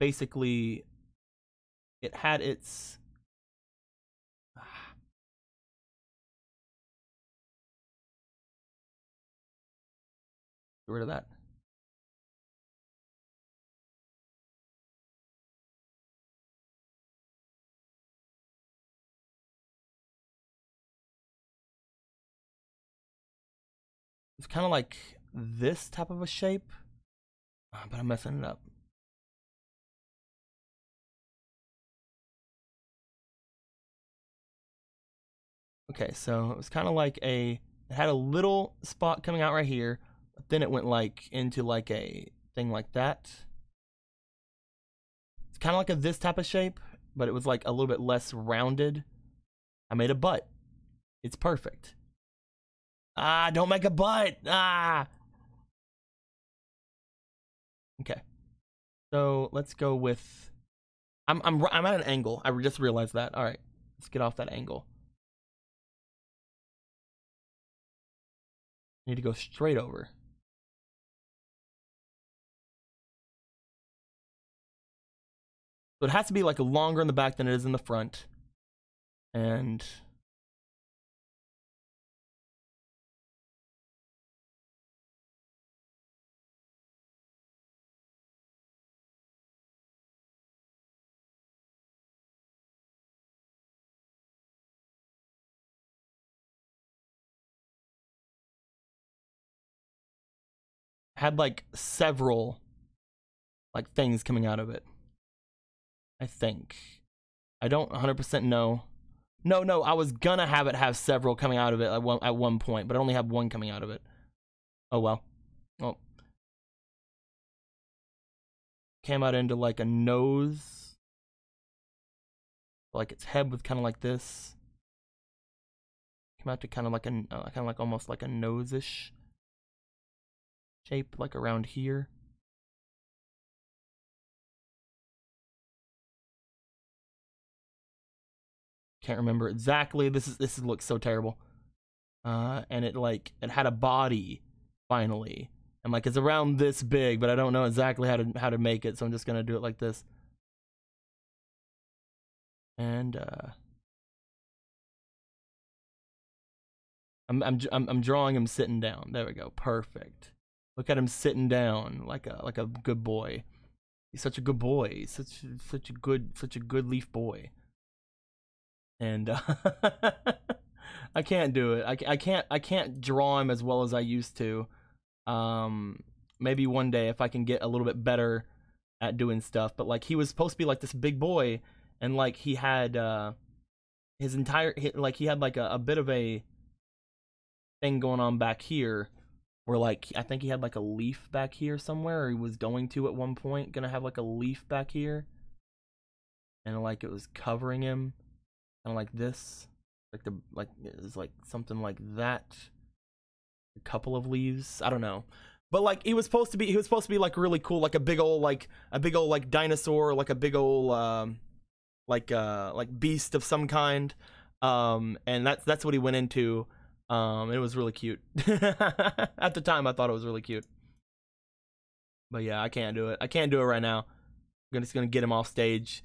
basically its get rid of that. It's kind of like this type of a shape, but I'm messing it up. Okay, so it was kind of like it had a little spot coming out right here, but then it went like into like a thing like that. It's kind of like this type of shape, but it was like a little bit less rounded. I made a butt. It's perfect. Ah, don't make a butt. Ah. Okay. So let's go with. I'm at an angle. I just realized that. All right, let's get off that angle. Need to go straight over. So it has to be like longer in the back than it is in the front. And had like several like things coming out of it. I think. I don't 100% know. No, I was gonna have it have several coming out of it at one point, but I only have one coming out of it. Oh well. Well. Came out into like a nose. Like its head was kind of like this. Came out to kind of like almost like a nose-ish shape, like around here. can't remember exactly. This looks so terrible. And it had a body finally, and like it's around this big, but I don't know exactly how to make it, so I'm just gonna do it like this. And I'm drawing him sitting down. There we go. Perfect. Look at him sitting down like a good boy. He's such a good boy. He's such a good leaf boy. And I can't do it. I can't draw him as well as I used to. Maybe one day if I can get a little bit better at doing stuff. But like he was supposed to be like this big boy, and like he had his entire he had like a bit of a thing going on back here, where like I think he had like a leaf back here somewhere, or he was going to at one point gonna have like a leaf back here, and like it was covering him, kind of like this, like it was like something like that, a couple of leaves, I don't know. But like he was supposed to be like really cool, like a big old like dinosaur, like a big old like beast of some kind, and that's what he went into. It was really cute. At the time I thought it was really cute, but yeah, I can't do it right now. I'm just gonna get him off stage.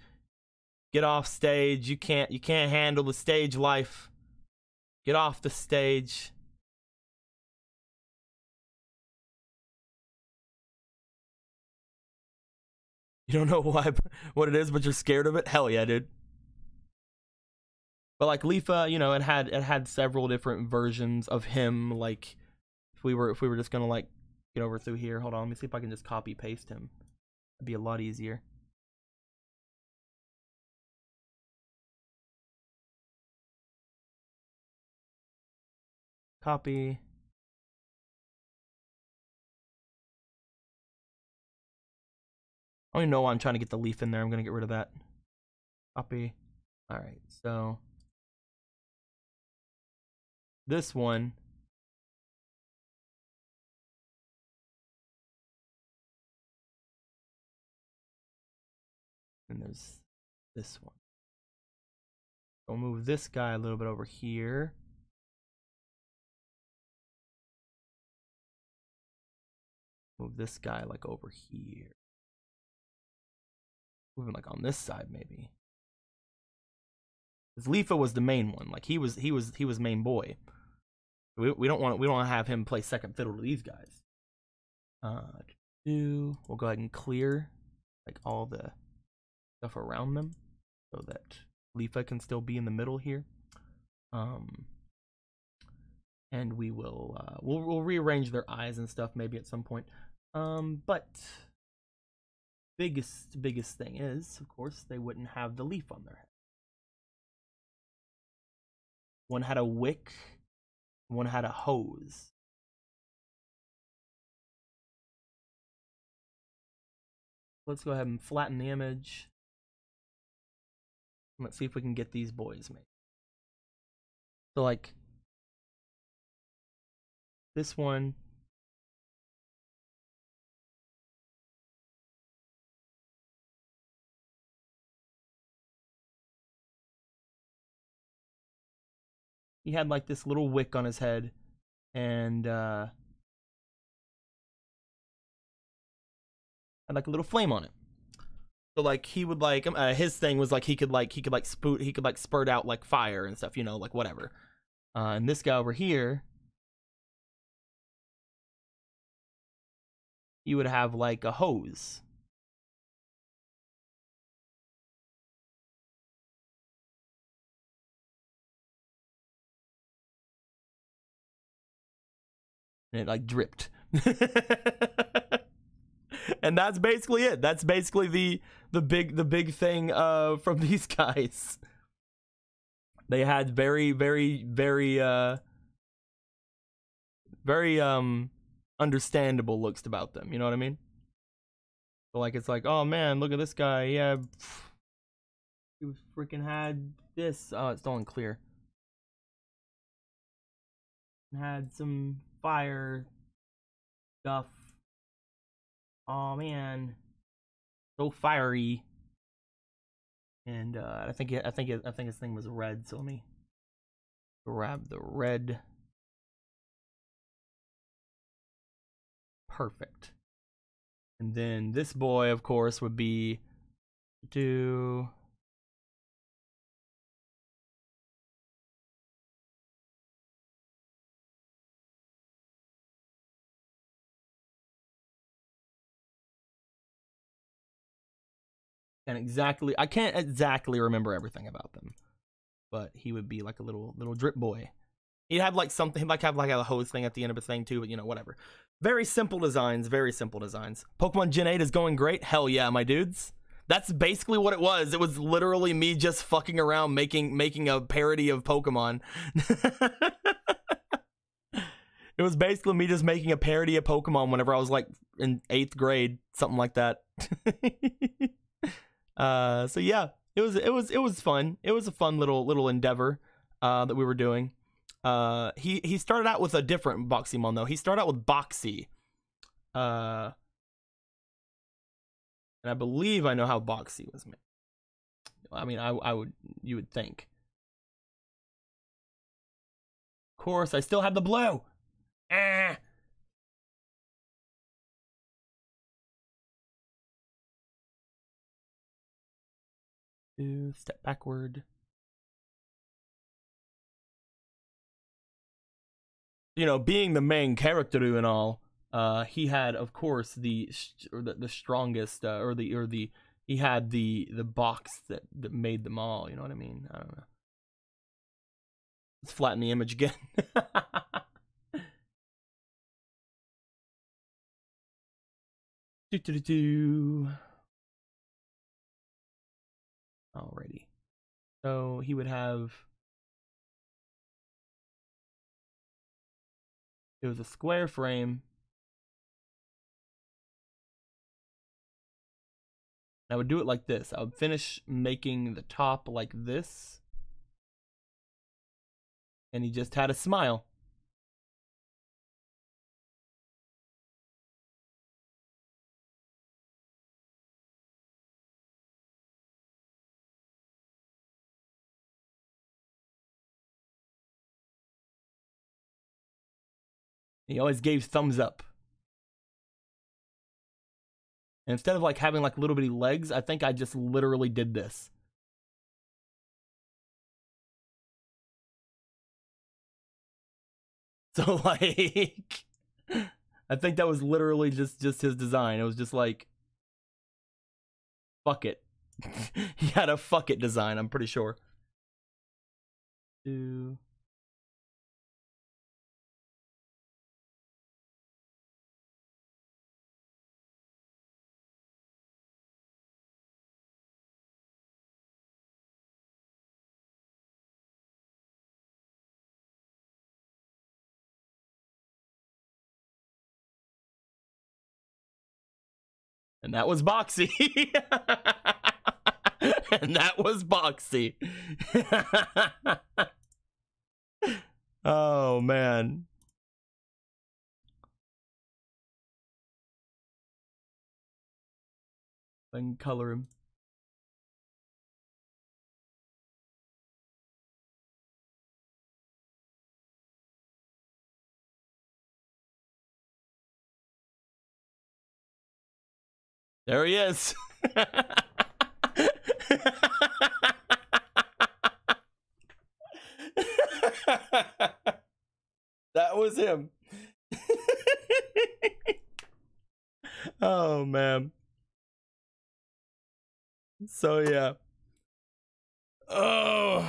Get off stage. You can't handle the stage life. Get off the stage. You don't know what it is, but you're scared of it? Hell yeah, dude. But like Leafa, you know, it had several different versions of him. Like if we were just gonna like get over through here, hold on, let me see if I can just copy paste him. It'd be a lot easier. Copy. I don't even know why I'm trying to get the leaf in there. I'm gonna get rid of that. Copy. Alright, so this one, and there's this one. I'll move this guy a little bit over here. Move this guy like over here. Move him like on this side maybe. Because Leafa was the main one. Like he was main boy. We don't want to have him play second fiddle to these guys. We'll go ahead and clear like all the stuff around them so that Leafa can still be in the middle here. And we will we'll rearrange their eyes and stuff maybe at some point. But biggest thing is, of course, they wouldn't have the leaf on their head. One had a wick, one had a hose. Let's go ahead and flatten the image. Let's see if we can get these boys made. So like this one, he had like this little wick on his head, and had like a little flame on it. So like he would like his thing was like he could spurt out like fire and stuff, you know, like whatever. And this guy over here, he would have like a hose. And it like dripped. And that's basically it. That's basically the big thing from these guys. They had very understandable looks about them, you know what I mean? So like it's like, oh man, look at this guy. Yeah, he freaking had this. Oh, it's still unclear. Had some fire stuff. Oh man, so fiery. And I think his thing was red. So let me grab the red. Perfect. And then this boy, of course, would be and exactly, I can't exactly remember everything about them, but he would be like a little drip boy. He'd have like something, he'd like have like a hose thing at the end of a thing too, but you know, whatever. Very simple designs, very simple designs. Pokemon Gen 8 is going great. Hell yeah, my dudes. That's basically what it was. It was literally me just fucking around making a parody of Pokemon. It was basically me just making a parody of Pokemon whenever I was like in 8th grade, something like that. So yeah, it was fun. It was a fun little endeavor that we were doing. He started out with a different Boxymon though. He started out with Boxy. And I believe I know how Boxy was made. I mean, you would think. Of course, I still have the blue. Ah. Step backward. You know, being the main character and all, he had, of course, the strongest, he had the box that made them all. You know what I mean? I don't know. Let's flatten the image again. Alrighty. So he would have. It was a square frame. I would do it like this. I would finish making the top like this. And he just had a smile. He always gave thumbs up. And instead of like having like little bitty legs, I think I just literally did this. So like, I think that was literally just his design. It was just like, fuck it. He had a fuck it design, I'm pretty sure. And that was Boxy. And that was Boxy. Oh, man. I can color him. There he is. That was him. Oh, man. So, yeah. Oh,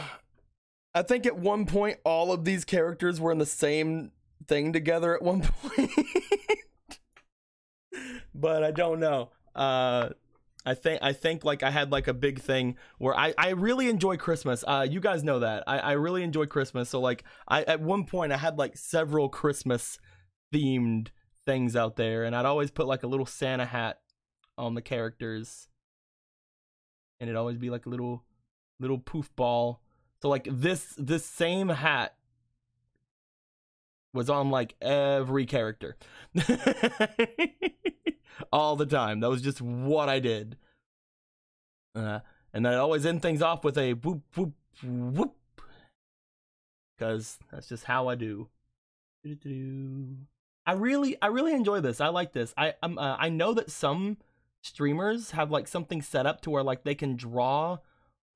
I think at one point all of these characters were in the same thing together at one point. But I don't know. I think like I had like a big thing where I really enjoy Christmas. You guys know that. I really enjoy Christmas. So like at one point I had like several Christmas themed things out there, and I'd always put like a little Santa hat on the characters. And it'd always be like a little poof ball. So like this same hat was on like every character. All the time. That was just what I did. And then I always end things off with a whoop, whoop, whoop. Because that's just how I do. I really enjoy this. I like this. I know that some streamers have like something set up to where like they can draw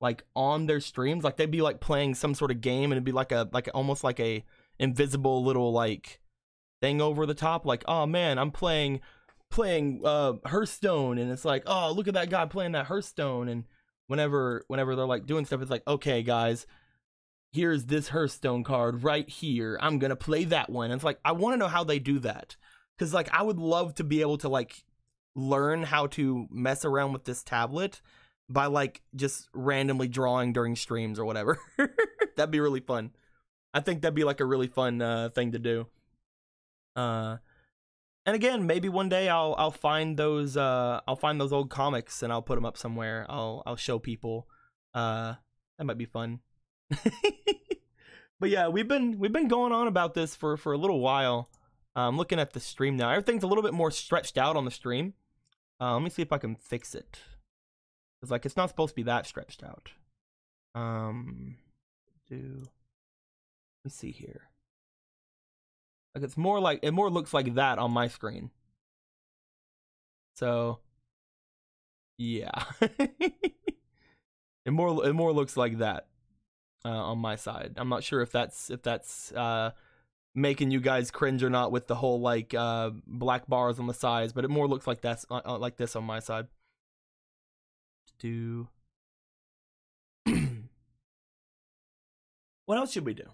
like on their streams, like they'd be like playing some sort of game and it'd be like almost like a invisible little like thing over the top, like, oh man, I'm playing Hearthstone, and it's like, oh, look at that guy playing that Hearthstone. And whenever they're like doing stuff, it's like, okay guys, here's this Hearthstone card right here, I'm gonna play that one. And it's like, I want to know how they do that, because like I would love to be able to like learn how to mess around with this tablet by like just randomly drawing during streams or whatever. That'd be really fun. I think that'd be like a really fun thing to do. And again, maybe one day I'll find those old comics and I'll put them up somewhere. I'll show people. That might be fun. But yeah, we've been going on about this for a little while. I'm looking at the stream now. Everything's a little bit more stretched out on the stream. Let me see if I can fix it. It's like it's not supposed to be that stretched out. Let me see here. Like it more looks like that on my screen. So yeah. it more looks like that on my side. I'm not sure if that's making you guys cringe or not with the whole like black bars on the sides, but it more looks like that's like this on my side. What else should we do?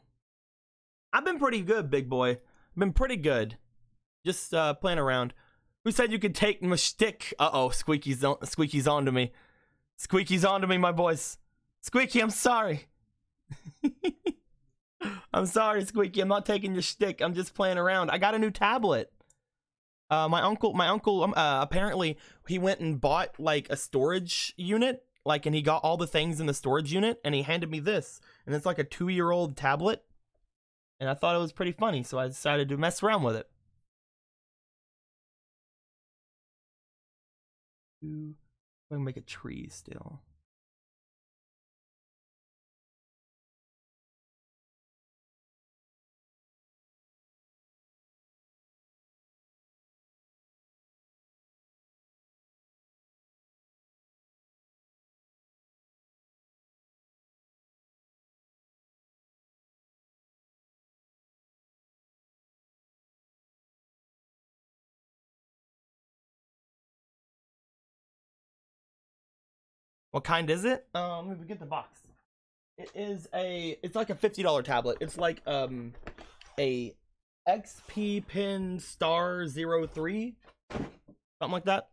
I've been pretty good, big boy. I've been pretty good. Just playing around. Who said you could take my shtick? Uh-oh, Squeaky's on to me. Squeaky's on to me, my boys. Squeaky, I'm sorry. I'm sorry, Squeaky. I'm not taking your shtick. I'm just playing around. I got a new tablet. My uncle apparently he went and bought like a storage unit, like, and he got all the things in the storage unit, and he handed me this, and it's like a 2-year-old tablet, and I thought it was pretty funny, so I decided to mess around with it. I'm gonna make a tree still. What kind is it? Let me get the box. It's like a $50 tablet. It's like a XP Pen Star 03, something like that.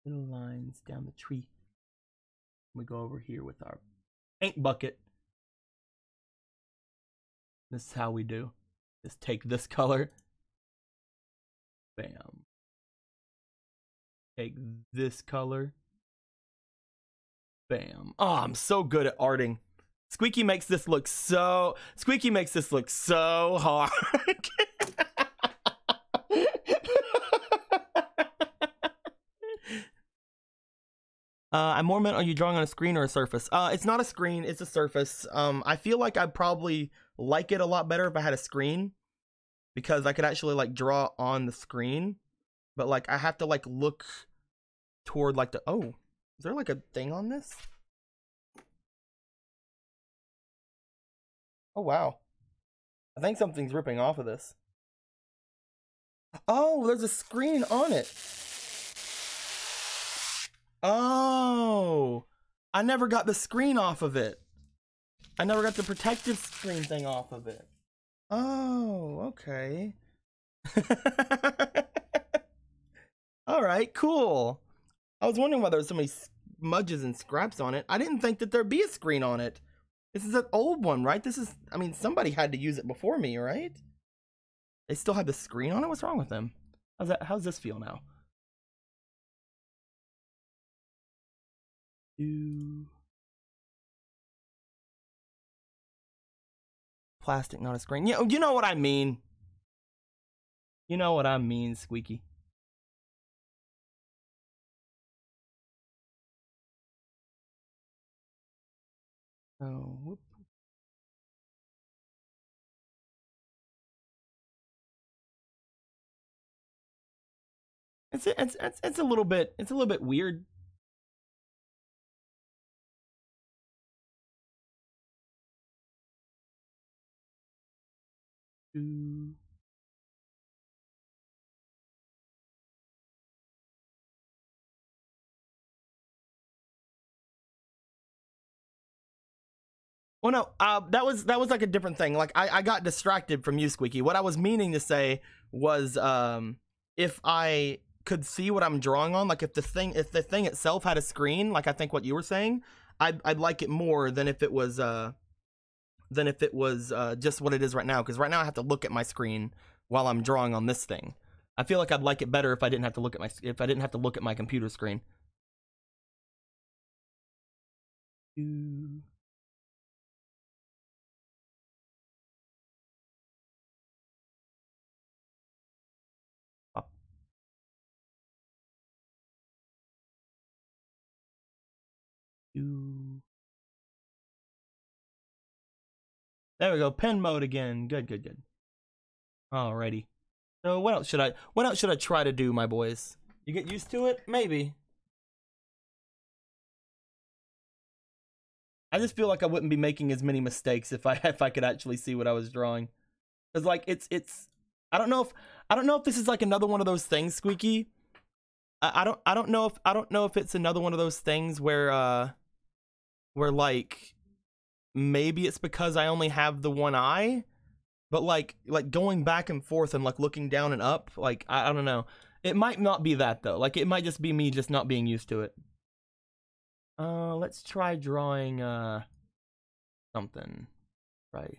Little lines down the tree. We go over here with our paint bucket. This is how we do. Just take this color. Bam. Take this color. Bam. Oh, I'm so good at arting. Squeaky makes this look so hard. I'm more meant, are you drawing on a screen or a surface? It's not a screen, it's a surface. I feel like I'd probably like it a lot better if I had a screen, because I could actually like draw on the screen, but like I have to like look toward like the, oh, is there like a thing on this? Oh wow, I think something's ripping off of this. Oh, there's a screen on it. Oh, I never got the screen off of it. I never got the protective screen thing off of it. Oh, okay. All right, cool. I was wondering why there was so many smudges and scraps on it. I didn't think that there'd be a screen on it. This is an old one, right? This is, I mean, somebody had to use it before me, right? They still have the screen on it? What's wrong with them? How's this feel now? plastic, not a screen. You know what I mean. You know what I mean, Squeaky. Oh, whoop. It's a little bit weird. Well, no, that was like a different thing. Like I got distracted from you, Squeaky. What I was meaning to say was, if I could see what I'm drawing on, like if the thing itself had a screen, like I think what you were saying, I'd like it more than if it was just what it is right now. Because right now I have to look at my screen while I'm drawing on this thing. I feel like I'd like it better if I didn't have to look at my computer screen. There we go, pen mode again. Good. Alrighty. So what else should I try to do, my boys? You get used to it? Maybe. I just feel like I wouldn't be making as many mistakes if I could actually see what I was drawing. Cause like it's I don't know if this is like another one of those things, Squeaky. I don't know if it's another one of those things where like maybe it's because I only have the one eye, but like going back and forth and like looking down and up, like I don't know. It might not be that though. Like it might just be me just not being used to it. Let's try drawing something. Right.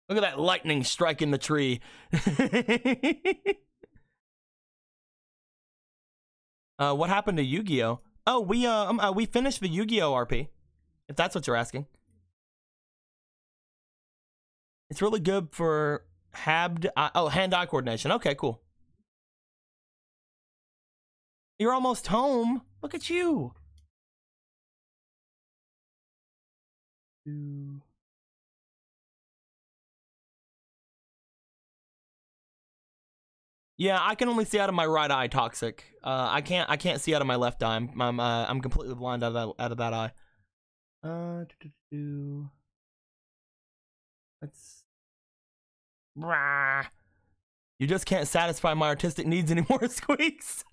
Look at that lightning striking the tree. What happened to Yu-Gi-Oh? Oh, we finished the Yu-Gi-Oh RP. If that's what you're asking. It's really good for hand-eye coordination. Okay, cool. You're almost home. Look at you. Yeah, I can only see out of my right eye. Toxic. I can't see out of my left eye. I'm completely blind out of that eye. Let's. You just can't satisfy my artistic needs anymore, Squeaks.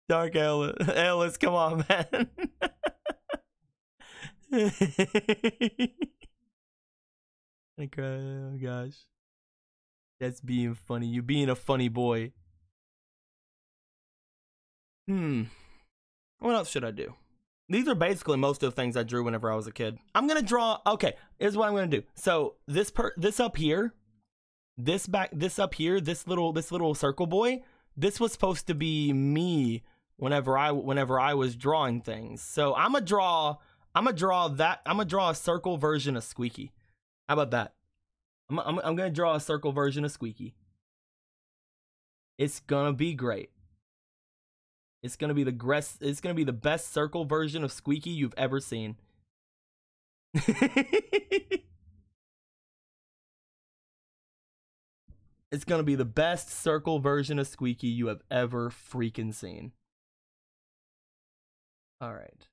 Dark Ellis, come on, man. Oh gosh, that's being funny. You being a funny boy. What else should I do? These are basically most of the things I drew whenever I was a kid. I'm gonna draw. Okay, here's what I'm gonna do. So this up here, this up here, this little circle boy. This was supposed to be me whenever I was drawing things. So I'm gonna draw a circle version of Squeaky. How about that? I'm gonna draw a circle version of Squeaky. It's gonna be great. It's gonna be the best circle version of Squeaky you've ever seen. It's gonna be the best circle version of Squeaky you have ever freaking seen. All right.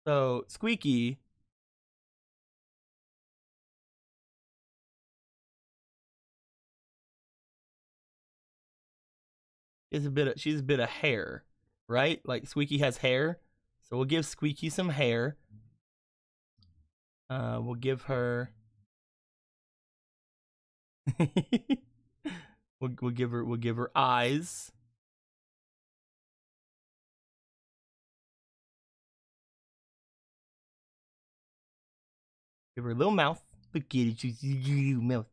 So Squeaky is she's a bit of hair, right? Like Squeaky has hair, so we'll give Squeaky some hair. We'll give her. we'll give her eyes. Give her a little mouth. Look at it, she's little mouth.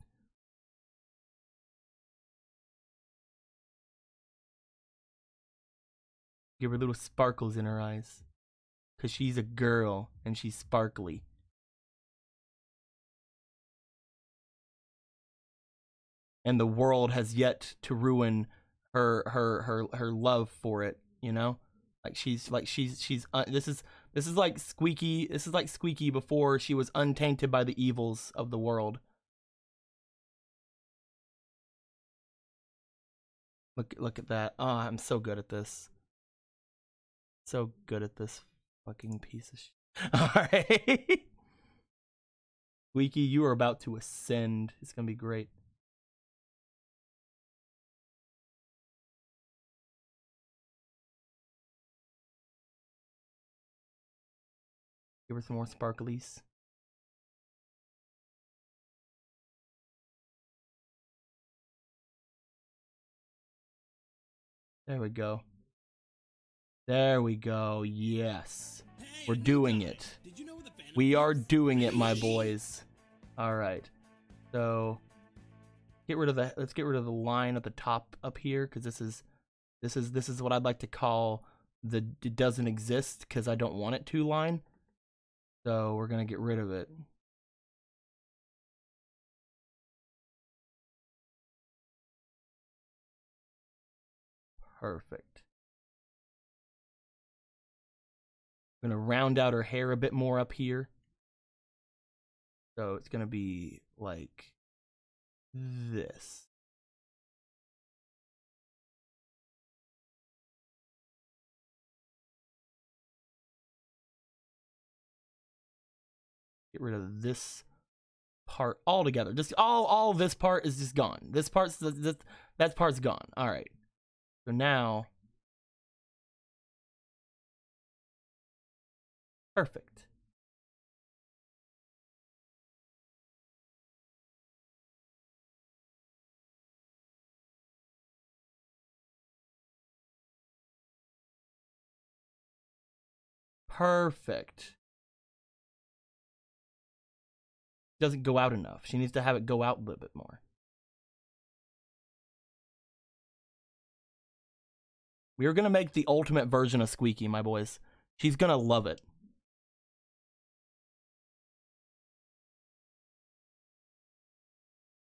Give her little sparkles in her eyes. Because she's a girl and she's sparkly. And the world has yet to ruin her love for it, you know? This is like Squeaky. This is like Squeaky before she was untainted by the evils of the world. Look at that. Oh, I'm so good at this. So good at this fucking piece of shit. Alright. Squeaky, you are about to ascend. It's gonna be great. Give her some more sparklies. There we go. There we go. Yes. We're doing it. We are doing it, my boys. All right. So let's get rid of the line at the top up here, because this is what I'd like to call the "it doesn't exist" because I don't want it to line. So we're gonna get rid of it. Perfect. I'm gonna round out her hair a bit more up here. So it's gonna be like this. Get rid of this part altogether. Just all this part is just gone. That part's gone. All right. So now, perfect. Perfect. Doesn't go out enough. She needs to have it go out a little bit more. We are gonna make the ultimate version of Squeaky, my boys. She's gonna love it.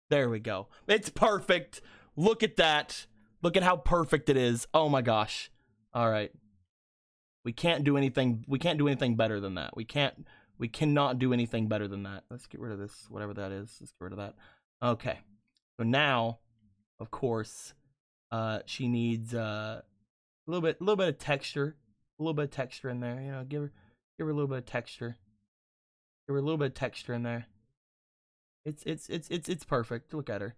There we go. It's perfect. Look at that. Look at how perfect it is. Oh my gosh. All right. We can't do anything better than that. We cannot do anything better than that. Let's get rid of this, whatever that is. Let's get rid of that. Okay. So now, of course, she needs a little bit of texture. A little bit of texture in there. You know, give her a little bit of texture. Give her a little bit of texture in there. It's perfect. Look at her.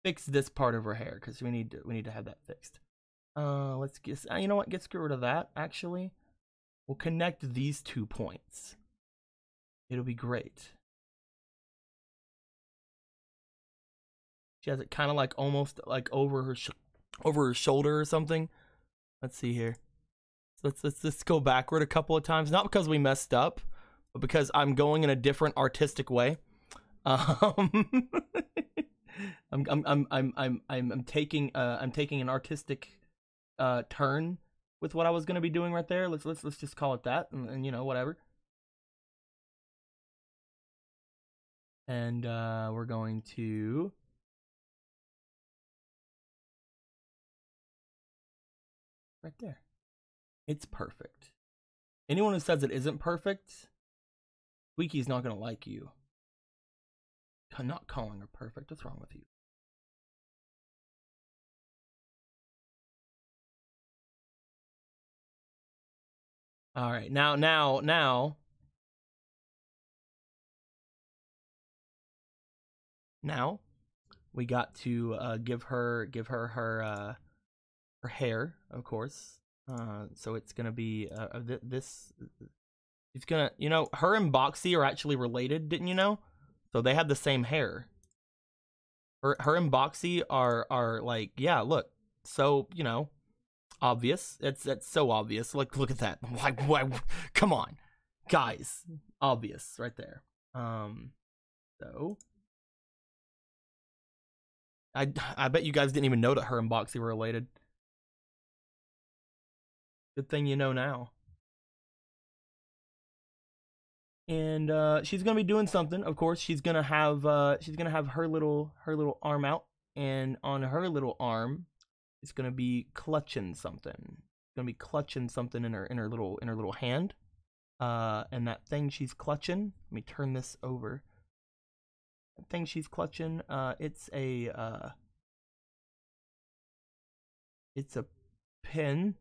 Fix this part of her hair because we need to have that fixed. Let's get, you know what? Get rid of that. Actually, we'll connect these 2 points. It'll be great. She has it kind of like almost like over her shoulder or something. Let's see here. So let's go backward a couple of times. Not because we messed up, but because I'm going in a different artistic way. I'm taking an artistic turn with what I was gonna be doing right there. Let's just call it that, and you know, whatever. And we're going to right there. It's perfect. Anyone who says it isn't perfect, Squeaky's not gonna like you. I'm not calling her perfect. What's wrong with you? All right, now we got to give her her hair, of course. So it's gonna be this. It's gonna, you know, her and Boxy are actually related. Didn't you know? So they have the same hair. Her and Boxy are like, yeah, look. So, you know, obvious. That's so obvious. Look at that. Why come on. Guys, obvious right there. So I bet you guys didn't even know that her and Boxy were related. Good thing you know now. And she's gonna be doing something. Of course, she's gonna have her little arm out, and on her little arm, it's gonna be clutching something. It's gonna be clutching something in her little hand. And that thing she's clutching. Let me turn this over. That thing she's clutching. It's a pin.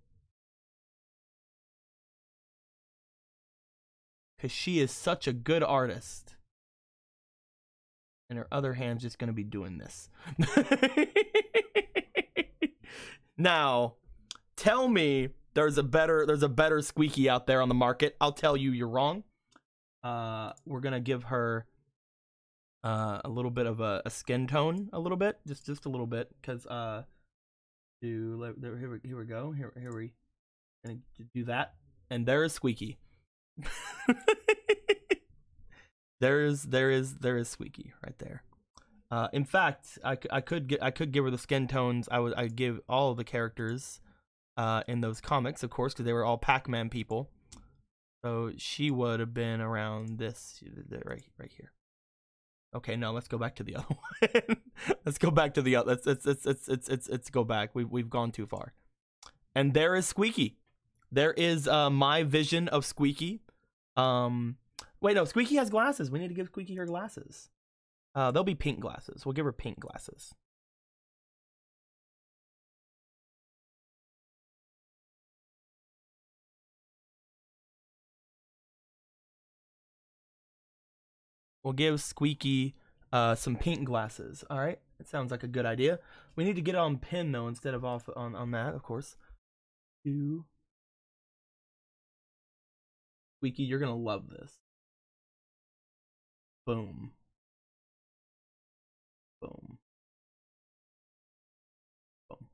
Because she is such a good artist. And her other hand's just going to be doing this. Now, tell me there's a better Squeaky out there on the market. I'll tell you you're wrong. We're going to give her a little bit of a skin tone. A little bit. Just a little bit. Because here we go. Here we going to do that. And there is Squeaky. there is Squeaky right there. In fact, I could give her the skin tones I'd give all of the characters in those comics, of course, because they were all Pac-Man people. So she would have been around this right here. Okay, no, let's go back to the other one. Let's go back to the other. Let's go back. We've gone too far. And there is Squeaky. There is my vision of Squeaky. Wait, no, Squeaky has glasses. We need to give Squeaky her glasses. They'll be pink glasses. We'll give her pink glasses. We'll give Squeaky some pink glasses. All right, that sounds like a good idea. We need to get it on pin though instead of off on that, of course. Squeaky, you're gonna love this. Boom. Boom. Boom.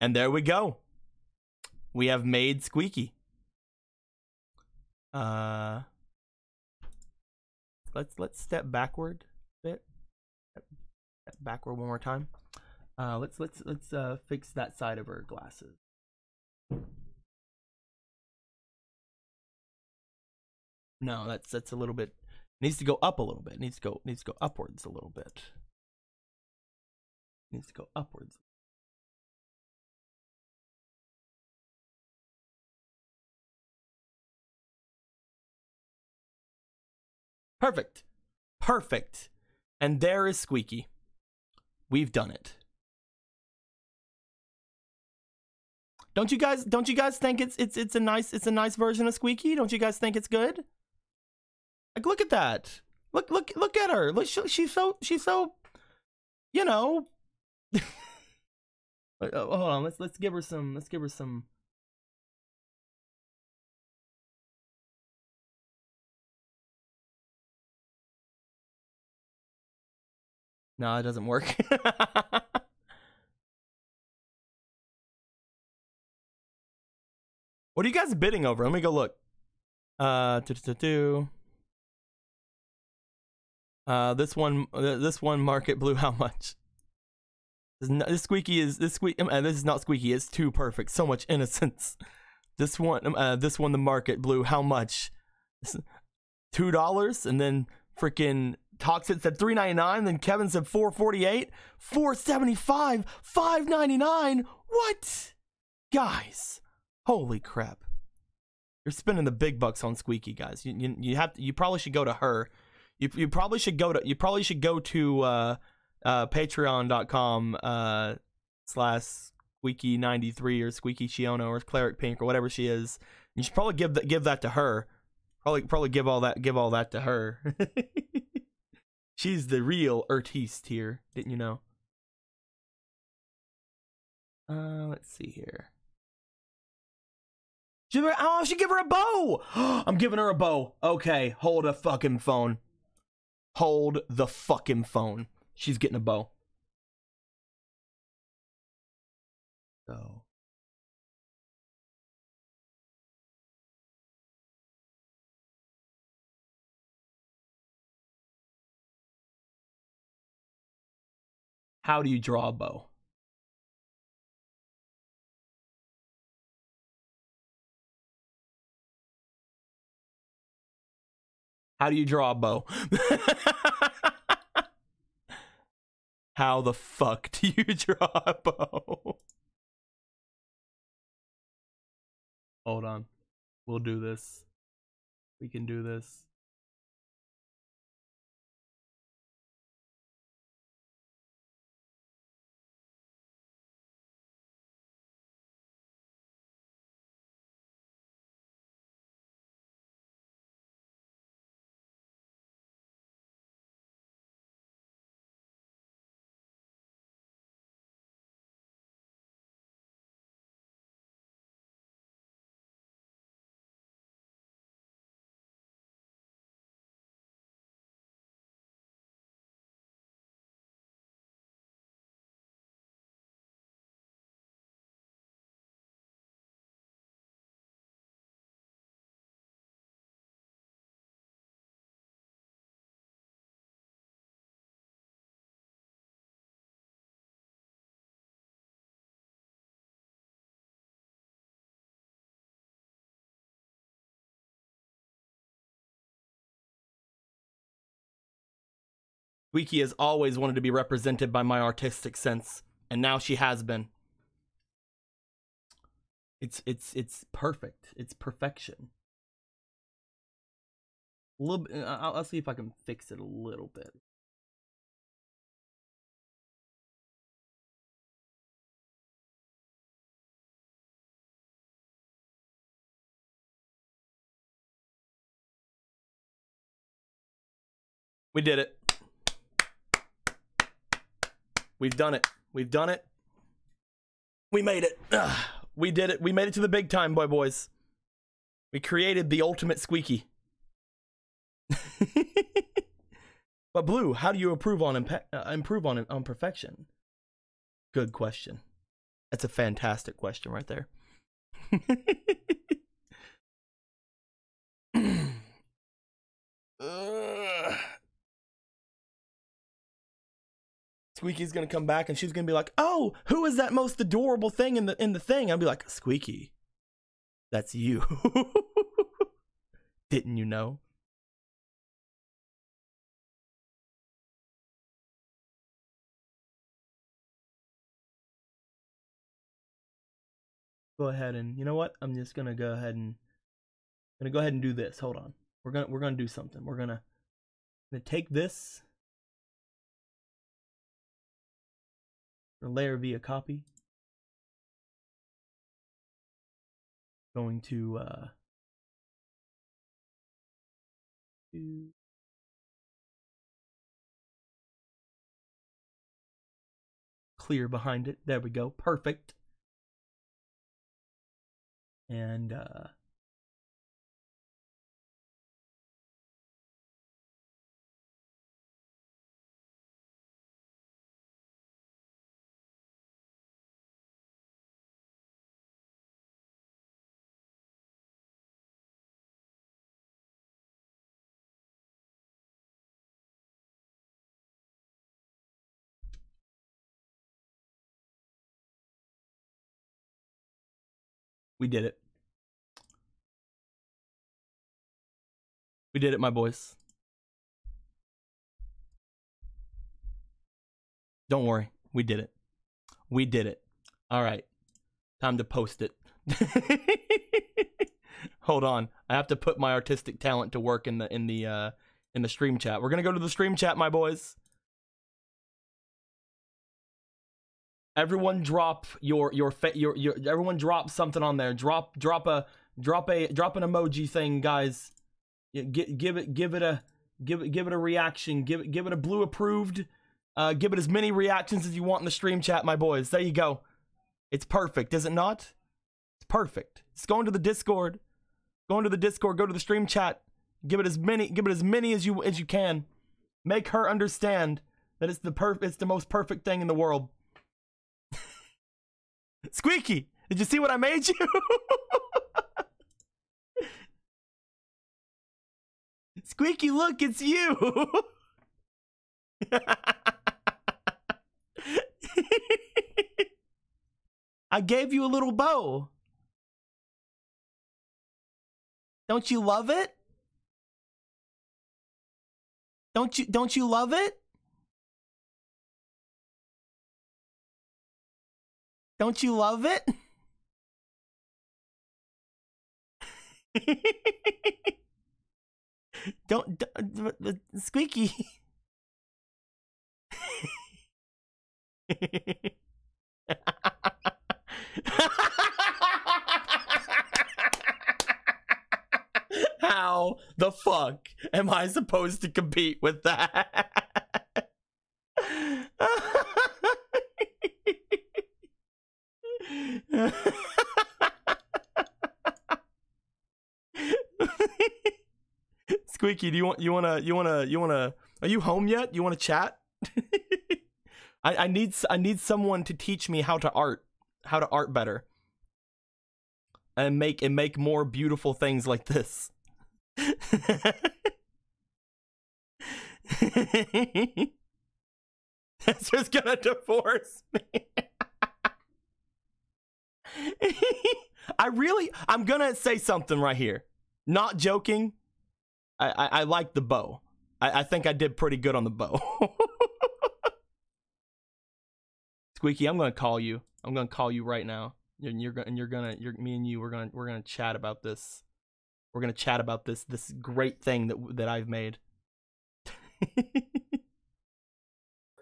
And there we go. We have made Squeaky. Let's step backward a bit. Step backward one more time. Let's fix that side of her glasses. No, that's a little bit. Needs to go up a little bit. Needs to go upwards a little bit. Needs to go upwards. Perfect. Perfect. And there is Squeaky. We've done it. Don't you guys think it's a nice version of Squeaky? Don't you guys think it's good? Like, look at that. Look at her. Look, she's so you know. Hold on, let's give her some. No, it doesn't work. What are you guys bidding over? Let me go look. This one market blue. How much? This is not Squeaky. It's too perfect. So much innocence. This one the market blue. How much? $2, and then freaking Toxic said $3.99. Then Kevin said $4.48, $4.75, $5.99. What, guys? Holy crap! You're spending the big bucks on Squeaky, guys. You probably should go to her. You probably should go to patreon.com /Squeaky93 or Squeaky Shiono or Cleric Pink or whatever she is. You should probably give that to her. Probably give all that to her. She's the real artiste here, didn't you know? Let's see here. I should give her a bow. I'm giving her a bow. Okay, hold the fucking phone. Hold the fucking phone. She's getting a bow. So How do you draw a bow? How do you draw a bow? How the fuck do you draw a bow? Hold on. We'll do this. We can do this. Wiki has always wanted to be represented by my artistic sense, and now she has been. It's perfect. It's perfection. A little bit, I'll see if I can fix it a little bit. We did it. We've done it. We've done it. We made it. We did it. We made it to the big time, boys. We created the ultimate squeaky. But Blue, how do you improve on perfection? Good question. That's a fantastic question right there. Squeaky's gonna come back and she's gonna be like, "Oh, who is that most adorable thing in the thing?" I'll be like, "Squeaky, that's you." Didn't you know? Go ahead and, you know what? I'm just gonna go ahead and do this. Hold on. We're gonna do something. We're gonna take this. Layer via copy. Going to clear behind it. There we go. Perfect. And we did it. We did it, my boys. Don't worry. We did it. We did it. All right. Time to post it. Hold on. I have to put my artistic talent to work in the stream chat. We're going to go to the stream chat, my boys. Everyone drop everyone drop something on there. Drop an emoji thing, guys. Give it a reaction. Give it a Blue approved. Give it as many reactions as you want in the stream chat, my boys. There you go. It's perfect, is it not? It's perfect. Just go into the Discord. Go into the Discord. Go to the stream chat. Give it as many as you can. Make her understand that it's the most perfect thing in the world. Squeaky, did you see what I made you? Squeaky, look, it's you. I gave you a little bow. Don't you love it? Don't you love it? Don't you love it? don't Squeaky. How the fuck am I supposed to compete with that? Squeaky, do you wanna are you home yet? You wanna chat? I need someone to teach me how to art better. And make more beautiful things like this. That's just gonna divorce me. I'm gonna say something right here. Not joking. I like the bow. I think I did pretty good on the bow. Squeaky, I'm gonna call you. I'm gonna call you right now. Me and you, we're gonna chat about this. We're gonna chat about this great thing that I've made.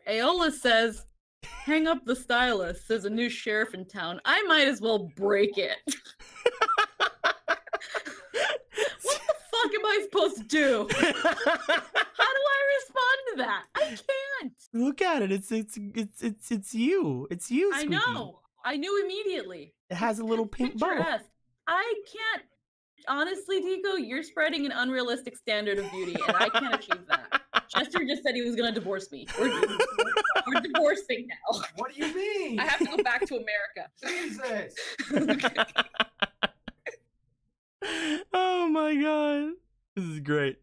Aola says, hang up the stylus. There's a new sheriff in town. I might as well break it. What the fuck am I supposed to do? How do I respond to that? I can't. Look at it. It's you. It's you, Squeaky. I know. I knew immediately. It has a little pink bow. I can't. Honestly, Tico, you're spreading an unrealistic standard of beauty, and I can't achieve that. Chester just said he was gonna divorce me. We're divorcing now. What do you mean? I have to go back to America. Jesus. Oh my god. This is great.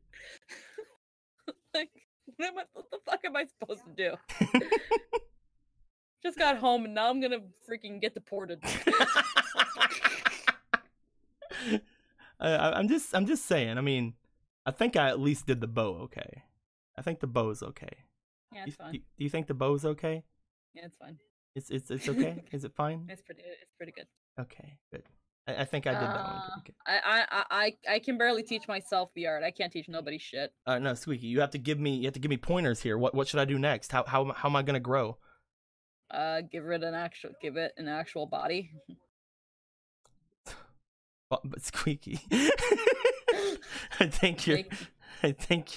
Like, what the fuck am I supposed to do? Just got home and now I'm gonna freaking get deported. I'm just saying. I mean, I think I at least did the bow okay. I think the bow's okay. Yeah, it's fine. Do you think the bow's okay? Yeah, it's fine. It's okay. Is it fine? It's pretty good. Okay, good. I think I did that one pretty good. I can barely teach myself the art. I can't teach nobody shit. No, Squeaky, you have to give me pointers here. What should I do next? How am I gonna grow? Give it an actual body. But Squeaky, I think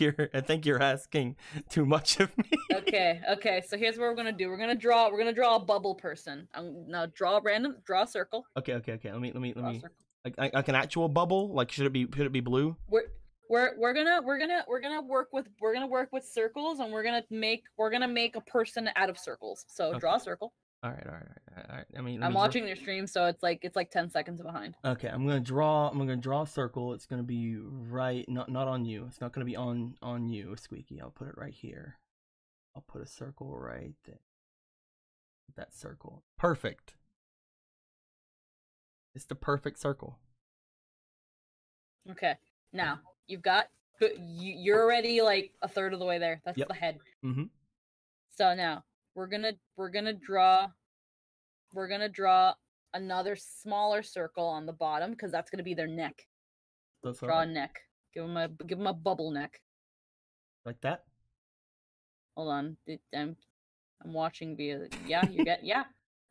you're asking too much of me. Okay. So here's what we're gonna do. We're gonna draw a bubble person. Now draw a circle. Okay. Let me. Like an actual bubble. Like should it be blue? We're gonna work with circles, and we're gonna make a person out of circles. So okay. Draw a circle. All right. I mean, I'm watching your stream, so it's like 10 seconds behind. Okay, I'm gonna draw a circle. It's gonna be right, not on you. It's not gonna be on you, Squeaky. I'll put it right here. I'll put a circle right there. That circle, perfect. It's the perfect circle. Okay, now you're already like a third of the way there. That's the head. Mm-hmm. So now we're gonna draw another smaller circle on the bottom because that's gonna be their neck. Draw a neck. Give them a bubble neck. Like that. Hold on, I'm watching via. Yeah, yeah.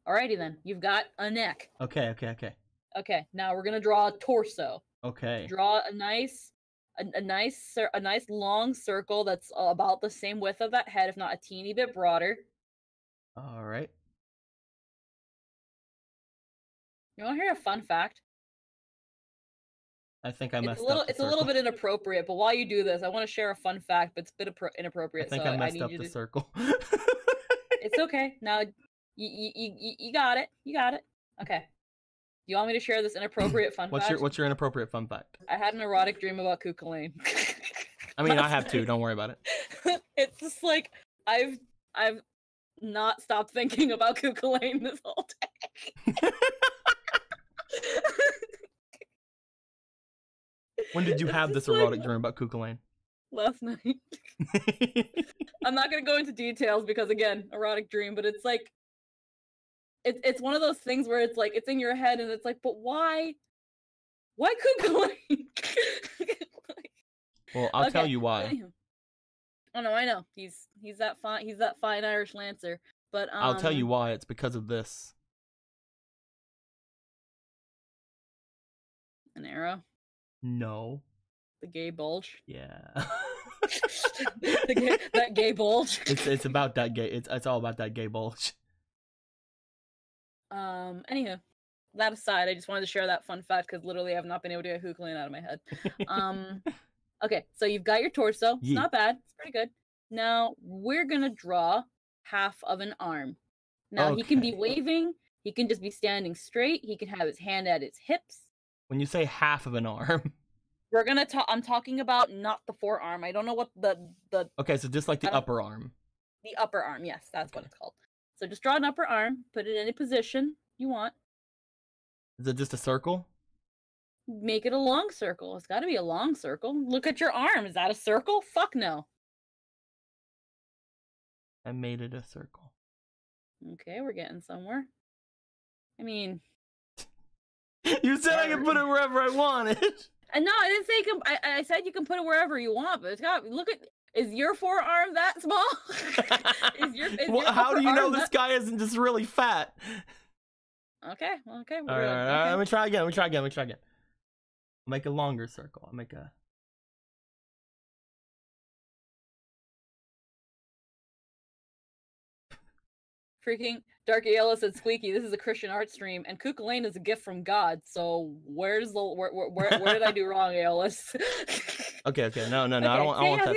Alrighty then, you've got a neck. Okay. Okay, now we're gonna draw a torso. Okay. Draw a nice long circle that's about the same width of that head, if not a teeny bit broader. All right. You want to hear a fun fact? I think I messed up. It's a little bit inappropriate, but while you do this, I want to share a fun fact, but it's a bit inappropriate. I think I messed up the circle. It's okay. Now, you got it. You got it. Okay. You want me to share this inappropriate fun fact? What's your inappropriate fun fact? I had an erotic dream about Kukulane. I mean, I have too. Don't worry about it. It's just like I've not stop thinking about Kukulane this whole day. When did you It's have just this like- erotic dream about Kukulane? Last night. I'm not gonna go into details because again, erotic dream, but it's like it's one of those things where it's like it's in your head and it's like, but why? Why Kukulane? Well, I'll tell Okay, you why. anywho. Oh no, I know. He's that fine Irish Lancer. But I'll tell you why. It's because of this. An arrow. No. The gay bulge. Yeah. That gay bulge. It's about that gay. It's all about that gay bulge. Anywho, that aside, I just wanted to share that fun fact because literally I've not been able to get Kukulane out of my head. Okay, so you've got your torso. It's not bad. It's pretty good. Now we're gonna draw half of an arm. Now he can be waving. He can just be standing straight. He can have his hand at his hips. When you say half of an arm, we're gonna talk. I'm talking about not the forearm. I don't know what the. Okay, so just like the upper arm. The upper arm, yes, that's what it's called. So just draw an upper arm. Put it in any position you want. Is it just a circle? Make it a long circle. It's got to be a long circle. Look at your arm. Is that a circle? Fuck no. I made it a circle. Okay, we're getting somewhere. I mean, you said I could put it wherever I wanted. And no, I didn't say you can. I said you can put it wherever you want, but it's got. Look at. Is your forearm that small? Well, how do you know this guy isn't just really fat? Okay. Okay. All right. Let me try again. I'll make a longer circle. I'll make a. Freaking Dark Ayala said, "Squeaky, this is a Christian art stream, and Kukulane is a gift from God. So where did I do wrong, Aeolus?" Okay. No. Okay, I don't want that.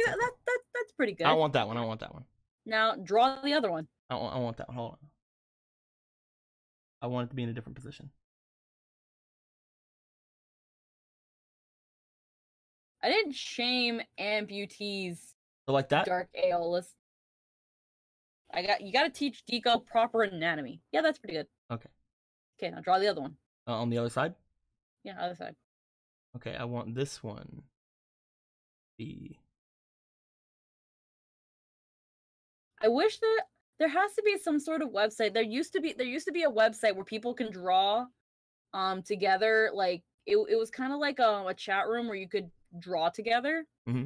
That's pretty good. I don't want that one. Now draw the other one. I want that one. Hold on. I want it to be in a different position. I didn't shame amputees. So like that? Dark Aeolus. You got to teach Deco proper anatomy. Yeah, that's pretty good. Okay. Okay, now draw the other one. On the other side? Yeah, other side. Okay, I want this one. I wish that there has to be some sort of website. There used to be a website where people can draw together. Like it was kind of like a chat room where you could draw together. Mm-hmm.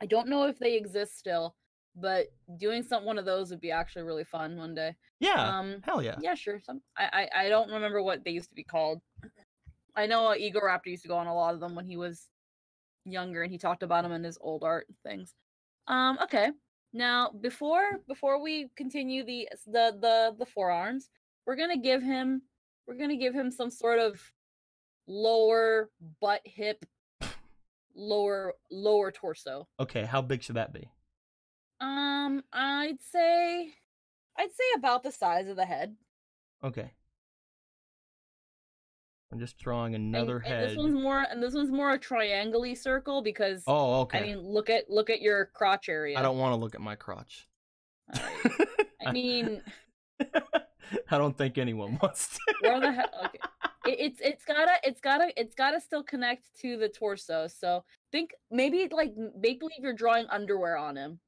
I don't know if they exist still, but doing one of those would be actually really fun one day. Yeah. Hell yeah. Yeah, sure. I don't remember what they used to be called. I know Ego Raptor used to go on a lot of them when he was younger, and he talked about them in his old art things. Okay. Now, before we continue the forearms, we're gonna give him some sort of lower butt hip, lower torso. Okay, how big should that be? I'd say about the size of the head. Okay. I'm just drawing another head. This one's more a triangle-y circle because. Oh, okay. I mean, look at your crotch area. I don't want to look at my crotch. All right. I mean. I don't think anyone wants to. Where the hell? Okay. It's gotta still connect to the torso. So think maybe like make believe you're drawing underwear on him.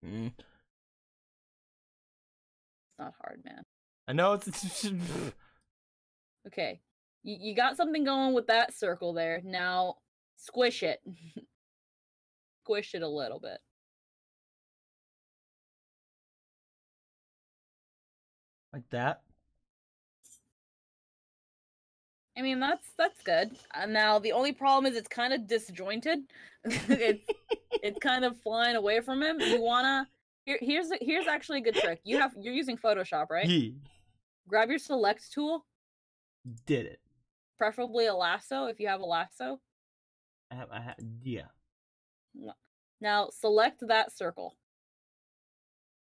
Mm. It's not hard, man. I know it's. Okay, you got something going with that circle there. Now squish it. Squish it a little bit. Like that? I mean, that's good. Now the only problem is it's kind of disjointed. it's kind of flying away from him. You wanna here's actually a good trick. You're using Photoshop, right? Yeah. Grab your select tool. Did it. Preferably a lasso if you have a lasso. Yeah. Now select that circle.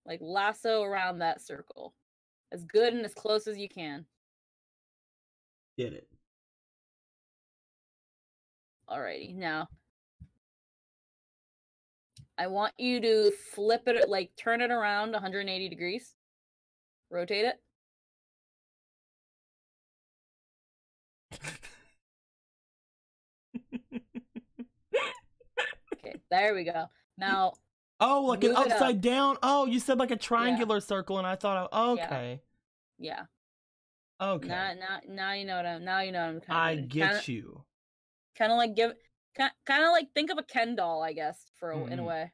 Like lasso around that circle. As good and as close as you can. Did it. Alrighty, now. I want you to flip it, like turn it around 180 degrees. Rotate it. Okay, there we go. Now, oh, like an move it up. upside down. Oh, you said like a Yeah, triangular circle, and I thought, okay, yeah. okay. Now you know what I'm. Now you know what I'm kind I of doing. get you. Kind of like kind of like think of a Ken doll, I guess, in a way.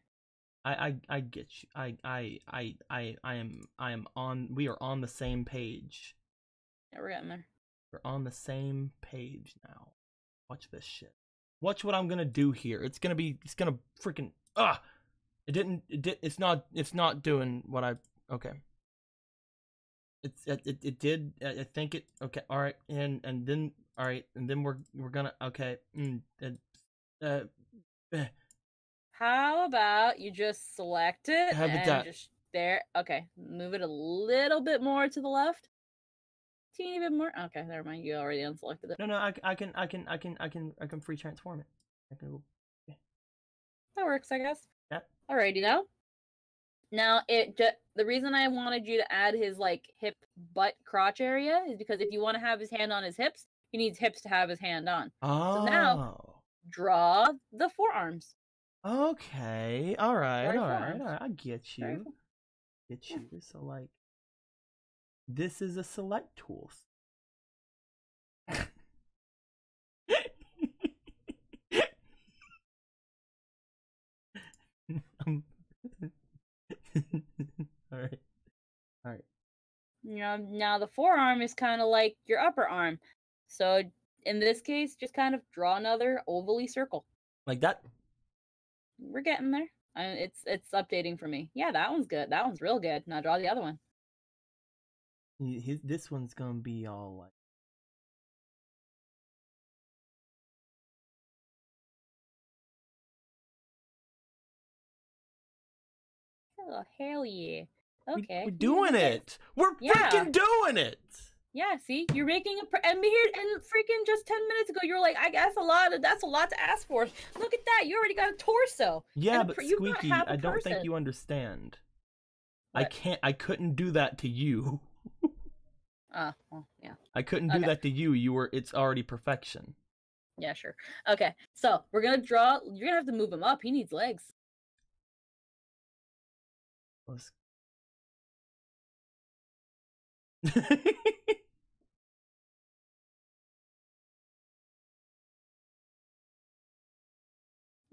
I get you. I am on. We are on the same page. Yeah, we're getting there. We're on the same page now. Watch this shit. Watch what I'm gonna do here. It's gonna freaking it's not doing what I okay. It did. I think it okay. All right, and then all right, and then we're gonna okay. How about you just select it Have it and that. just there? Okay, move it a little bit more to the left. Teeny bit more. Okay, never mind. You already unselected it. No, I can free transform it. I can go. Okay. That works, I guess. Yeah. Alrighty now the reason I wanted you to add his like hip, butt, crotch area is because if you want to have his hand on his hips, he needs hips to have his hand on. Oh. So now draw the forearms. Okay. All right. Draw All right. forearms. All right. I get you. Get you. So like, this is a select tool. All right. All right. Now the forearm is kind of like your upper arm. So in this case, just kind of draw another ovally circle. Like that? We're getting there. It's updating for me. Yeah, that one's good. That one's real good. Now draw the other one. This one's gonna be all like. Oh, hell yeah. Okay. We're doing it. We're freaking doing it. Yeah, see, you're making and here and freaking just 10 minutes ago, you were like, I guess that's a lot to ask for. Look at that, you already got a torso. Yeah, but Squeaky, I don't think you understand. What? I couldn't do that to you. Well, yeah. I couldn't do that to you. It's already perfection. Yeah, sure. Okay, so we're gonna draw. You're gonna have to move him up. He needs legs.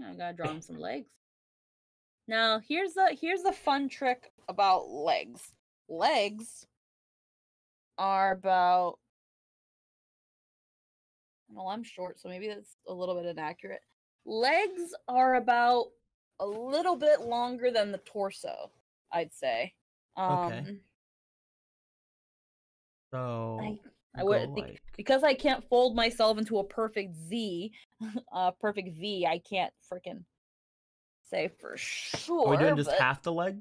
I gotta draw him some legs. Now here's the fun trick about legs. Legs are about. Well, I'm short, so maybe that's a little bit inaccurate. Legs are about a little bit longer than the torso, I'd say. Okay. So I would because I can't fold myself into a perfect Z, perfect V. I can't freaking say for sure. Are we doing just half the leg?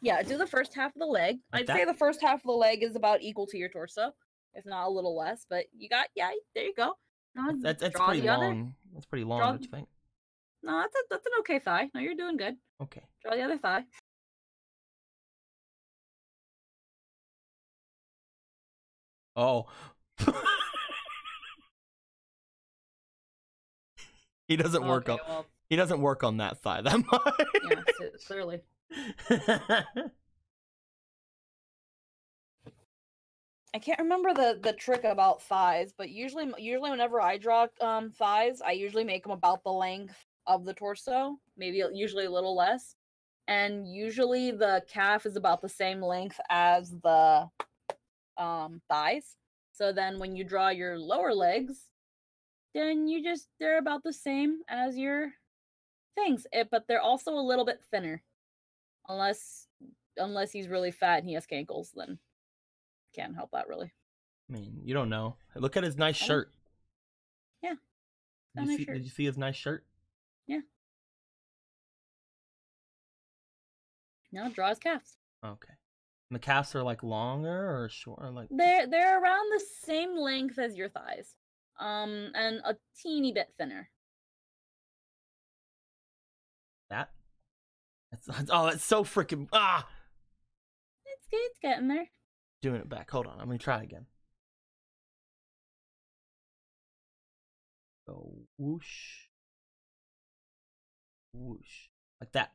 Yeah, do the first half of the leg. I'd say the first half of the leg is about equal to your torso, if not a little less. But you got there you go. Now, that's pretty long. That's pretty long. Don't you think? No, that's an okay thigh. No, you're doing good. Okay. Draw the other thigh. Oh. He doesn't work on. Well, he doesn't work on that thigh that much. Yeah, clearly. I can't remember the trick about thighs, but usually whenever I draw thighs, I usually make them about the length of the torso, usually a little less, and usually the calf is about the same length as the thighs. So then when you draw your lower legs, then they're about the same as your things, but they're also a little bit thinner, unless he's really fat and he has cankles, then can't help that really. I mean, you don't know. Look at his nice shirt. Yeah. Did you see his nice shirt? Yeah. Now draw his calves. Okay. And the calves are like longer or short, or like they're around the same length as your thighs, and a teeny bit thinner. That? Oh, it's so freaking It's good. It's getting there. Doing it back. Hold on. I'm gonna try again. Go whoosh, whoosh, like that.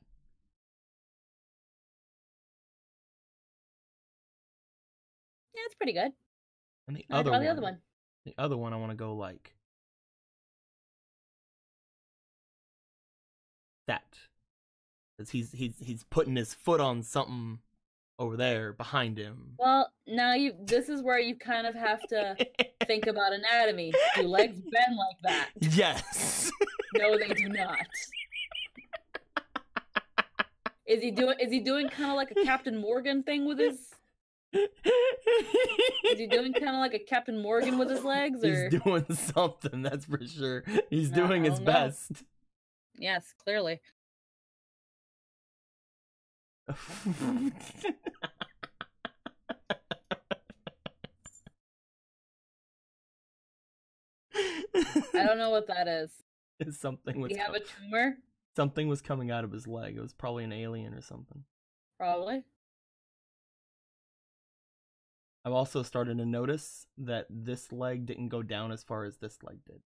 Yeah, it's pretty good. And the Now other draw one, the other one. I want to go like that, because he's putting his foot on something over there behind him. Well, now this is where you kind of have to think about anatomy. Do legs bend like that? Yes. No, they do not. Is he doing kind of like a Captain Morgan thing with his? Is he doing kind of like a Captain Morgan with his legs, or? He's doing something, that's for sure. He's doing his best. Yes, clearly. I don't know what that is. Something was. Does he have a tumor? Something was coming out of his leg. It was probably an alien or something. Probably. I've also started to notice that this leg didn't go down as far as this leg did.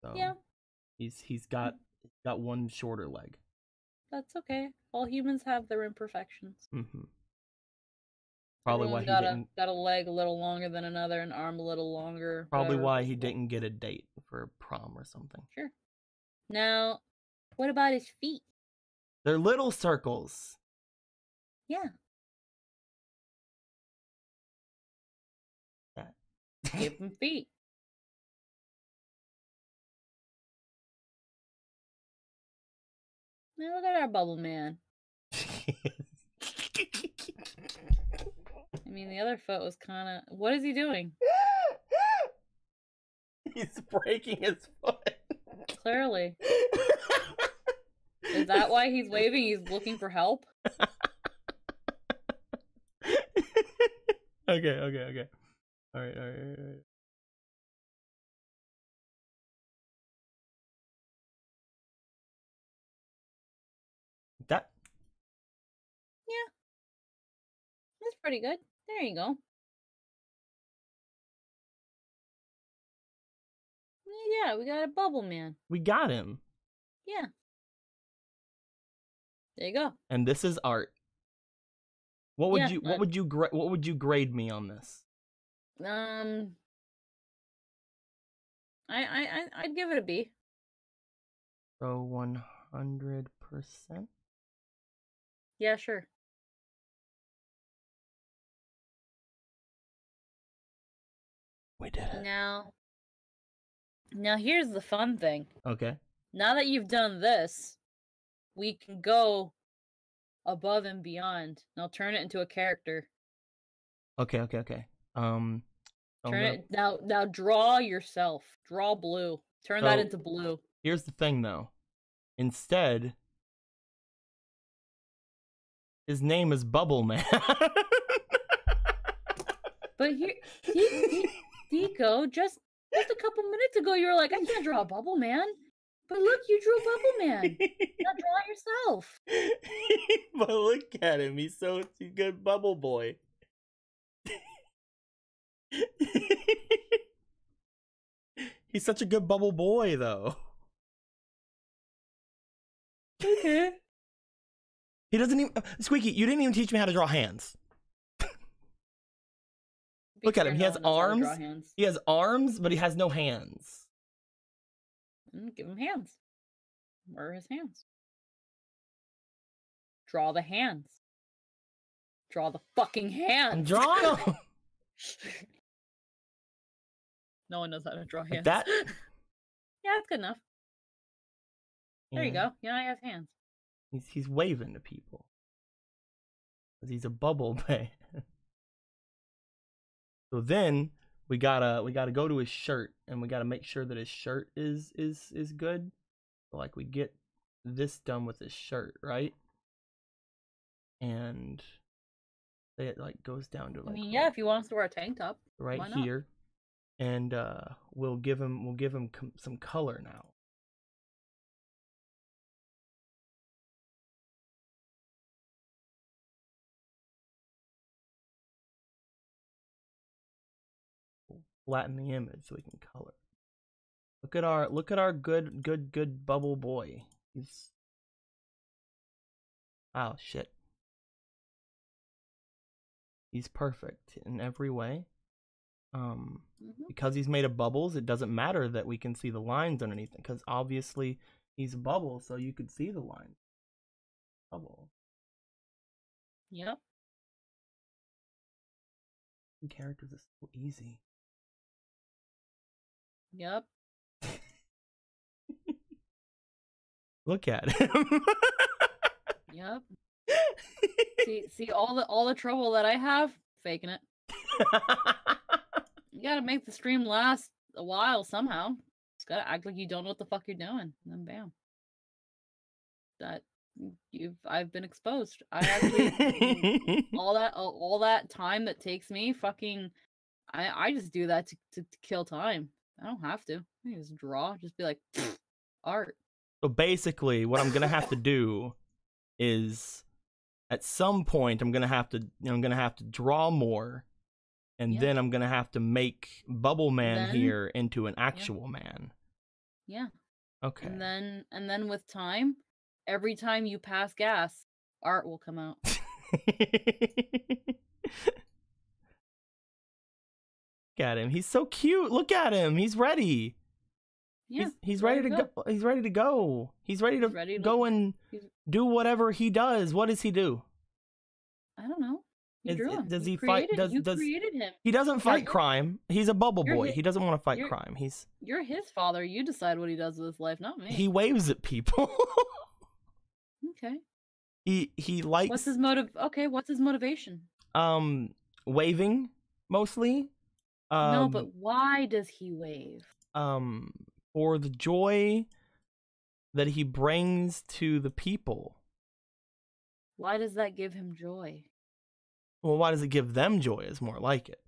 So yeah. He's got one shorter leg. That's okay. All humans have their imperfections. Mm-hmm. Probably Everyone's why he got a leg a little longer than another, an arm a little longer. Probably why he didn't get a date for prom or something. Sure. Now, what about his feet? They're little circles. Yeah. That. Give him feet. Now look at our bubble man. I mean, the other foot was kind of... What is he doing? He's breaking his foot. Clearly. Is that why he's waving? He's looking for help? Okay. All right. That? Yeah. That's pretty good. There you go. Yeah, we got a bubble man. We got him. Yeah. There you go. And this is art. What would you grade me on this? I'd give it a B. So 100%? Yeah, sure. We did it. Now here's the fun thing. Okay. Now that you've done this, we can go above and beyond. Now turn it into a character. Okay. Turn it now. Draw yourself. Draw blue. Turn that into blue. Here's the thing, though. Instead, his name is Bubble Man. But here, Deco, just a couple minutes ago, you were like, I can't draw a Bubble Man. But look, you drew Bubble Man. Now draw it yourself. But look at him. He's a good bubble boy. He's such a good bubble boy, though. Okay. He doesn't even... Squeaky, you didn't even teach me how to draw hands. Look at him. He has arms. He has arms, but he has no hands. Give him hands. Where are his hands? Draw the hands. Draw the fucking hands. I'm drawing them. No one knows how to draw hands. Like that? Yeah, that's good enough. There you go. Yeah, he has hands. He's waving to people. Because he's a bubble man. So then we gotta go to his shirt, and we gotta make sure that his shirt is good. So like we get this done with his shirt, right? And it like goes down to like, I mean, yeah, if he wants to wear a tank top, right here, and we'll give him some color now. flatten the image so we can color. Look at our good bubble boy. He's oh shit. He's perfect in every way. Because he's made of bubbles, it doesn't matter that we can see the lines underneath it, because obviously he's a bubble, so you could see the lines. Bubble. Yep. Characters is so easy. Yep. Look at him. Yep. see all the trouble that I have faking it. You gotta make the stream last a while somehow. Just gotta act like you don't know what the fuck you're doing, and then bam. I've been exposed. I actually all that time that takes me fucking I just do that to kill time. I don't have to. I can just draw, just be like art. So basically what I'm gonna have to do is at some point I'm gonna have to draw more, and then I'm gonna have to make Bubble Man here into an actual man. Yeah. Okay. And then with time, every time you pass gas, art will come out. Look at him. He's so cute. Look at him. He's ready. Yeah. He's ready to go. He's ready to go. He's ready to go and do whatever he does. What does he do? I don't know. You drew him. Does he fight? You created him. He doesn't fight crime. He's a bubble boy. He doesn't want to fight crime. You're his father. You decide what he does with his life, not me. He waves at people. Okay. He likes. What's his motive? Okay, what's his motivation? Waving mostly. No, but why does he wave? For the joy that he brings to the people. Why does that give him joy? Well, why does it give them joy is more like it.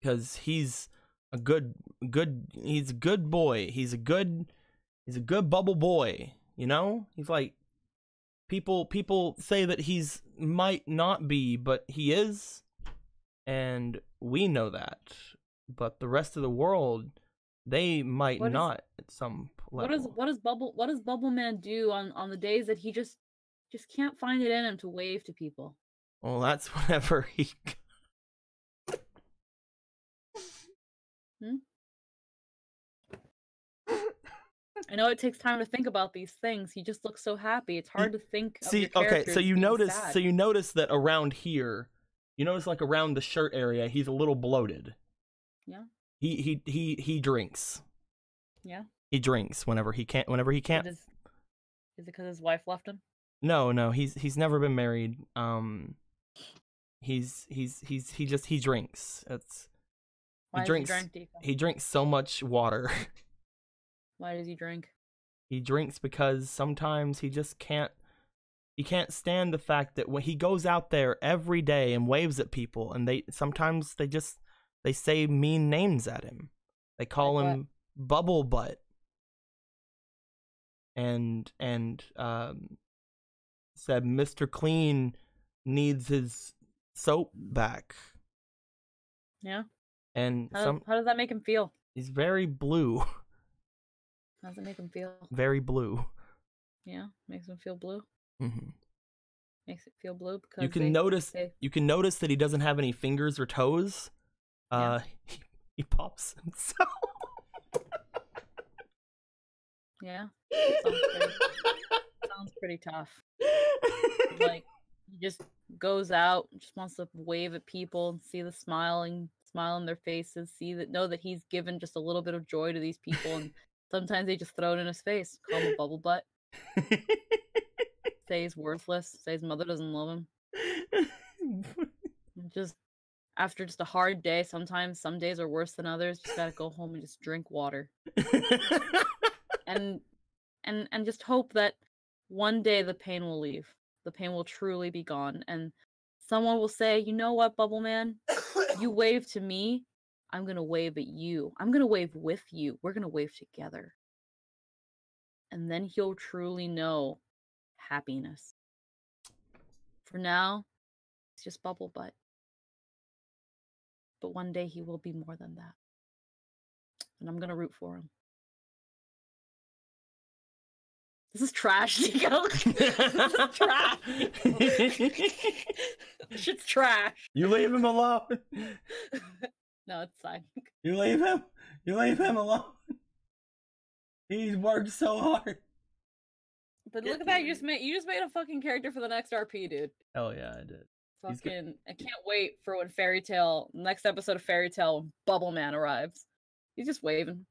Because he's a good boy. He's a good bubble boy, you know? He's like, people say that he's might not be, but he is. And we know that. But the rest of the world, they might not at some level. What does Bubble Man do on the days that he just can't find it in him to wave to people? Well, that's whenever he I know it takes time to think about these things. He just looks so happy. It's hard to think of your okay, so you notice sad. that around here, you notice like around the shirt area, he's a little bloated. Yeah. He drinks. Yeah. He drinks whenever he can't. Is it because his wife left him? No, he's never been married. He drinks. He drinks so much water. Why does he drink? He drinks because sometimes he just can't. He can't stand the fact that when he goes out there every day and waves at people, and sometimes they say mean names at him. They call him Bubble Butt. And said Mr. Clean needs his soap back. Yeah. And how does that make him feel? He's very blue. How does it make him feel? Very blue. Yeah, makes him feel blue. Mm-hmm. Makes it feel blue because you can notice that he doesn't have any fingers or toes. Yeah. He pops himself. Yeah. Sounds pretty tough. Like, he just goes out, just wants to wave at people and see the smile in their faces, know that he's given just a little bit of joy to these people, and sometimes they just throw it in his face, call him a bubble butt. Say he's worthless, say his mother doesn't love him. Just after just a hard day, sometimes some days are worse than others, just gotta go home and just drink water. and just hope that one day the pain will leave. The pain will truly be gone, and someone will say, "You know what, Bubble Man? You wave to me, I'm gonna wave at you. I'm gonna wave with you. We're gonna wave together." And then he'll truly know happiness. For now, it's just Bubble Butt. but one day he will be more than that. And I'm gonna root for him. This is trash, Nico. This is trash. This shit's trash. You leave him alone. No, it's fine. You leave him. You leave him alone. He's worked so hard. But look at that, you just made a fucking character for the next RP, dude. Hell yeah, I did. Fucking, I can't wait for when next episode of Fairy Tail, Bubble Man arrives. He's just waving.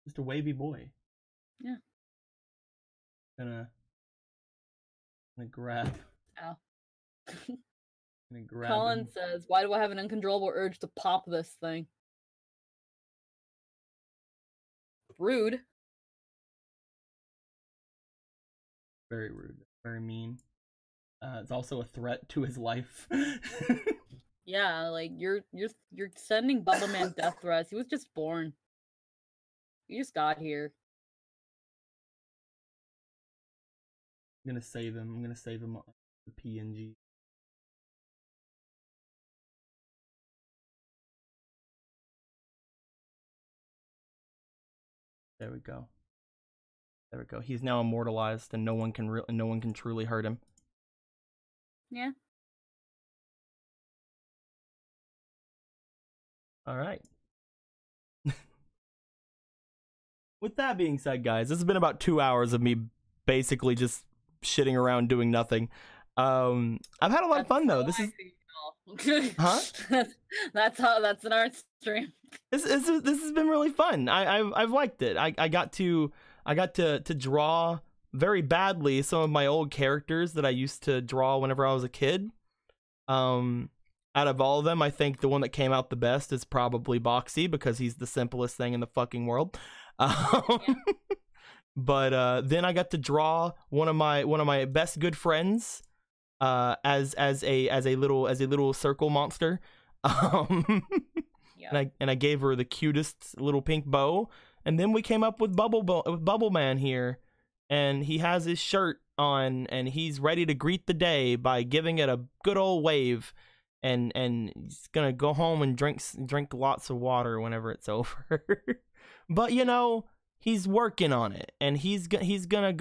Just a wavy boy. Yeah. Gonna grab. Ow. Gonna grab Colin him. says, "Why do I have an uncontrollable urge to pop this thing?" Rude. Very rude. Very mean. It's also a threat to his life. Yeah, like you're sending Bubble Man death threats. He was just born. He just got here. I'm gonna save him. I'm gonna save him on the PNG. There we go. There we go. He's now immortalized, and no one can truly hurt him. Yeah. All right. With that being said, guys, this has been about 2 hours of me basically just shitting around doing nothing. I've had a lot of fun though. This is huh? That's an art stream. This has been really fun. I've liked it. I got to draw very badly some of my old characters that I used to draw whenever I was a kid. Out of all of them, I think the one that came out the best is probably Boxy, because he's the simplest thing in the fucking world. Yeah. But then I got to draw one of my best good friends as a little circle monster. Yeah. and I gave her the cutest little pink bow, and then we came up with Bubble Man here, and he has his shirt on, and he's ready to greet the day by giving it a good old wave, and he's gonna go home and drink lots of water whenever it's over. But you know, he's working on it, and he's gonna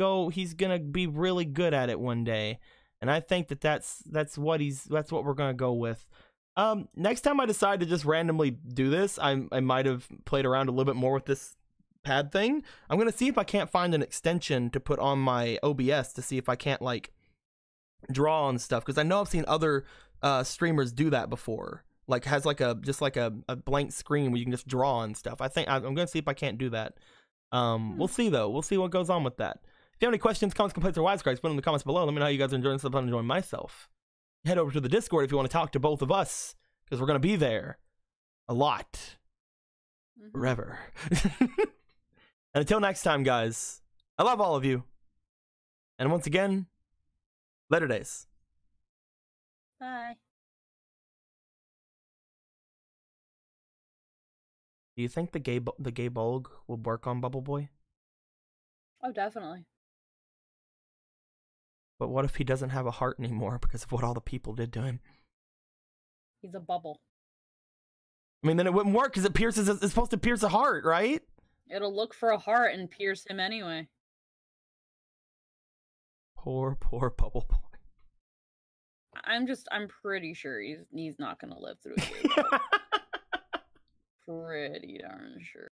be really good at it one day, and I think that's what we're gonna go with. Next time I decide to just randomly do this, I might have played around a little bit more with this pad thing. I'm gonna see if I can't find an extension to put on my OBS to see if I can't like draw on stuff, because I know I've seen other streamers do that before. Like has like a blank screen where you can just draw on stuff. I think I'm gonna see if I can't do that. We'll see though. We'll see what goes on with that. If you have any questions, comments, complaints, or wisecracks, put them in the comments below. Let me know how you guys are enjoying this. I'm enjoying myself. Head over to the Discord if you want to talk to both of us, because we're gonna be there a lot, forever. And until next time, guys, I love all of you. And once again, later days. Bye. Do you think the gay bulg will work on Bubble Boy? Oh, definitely. But what if he doesn't have a heart anymore because of what all the people did to him? He's a bubble. I mean, then it wouldn't work because it's supposed to pierce a heart, right? It'll look for a heart and pierce him anyway. Poor Bubble Boy. I'm pretty sure he's not gonna live through it. Pretty darn sure.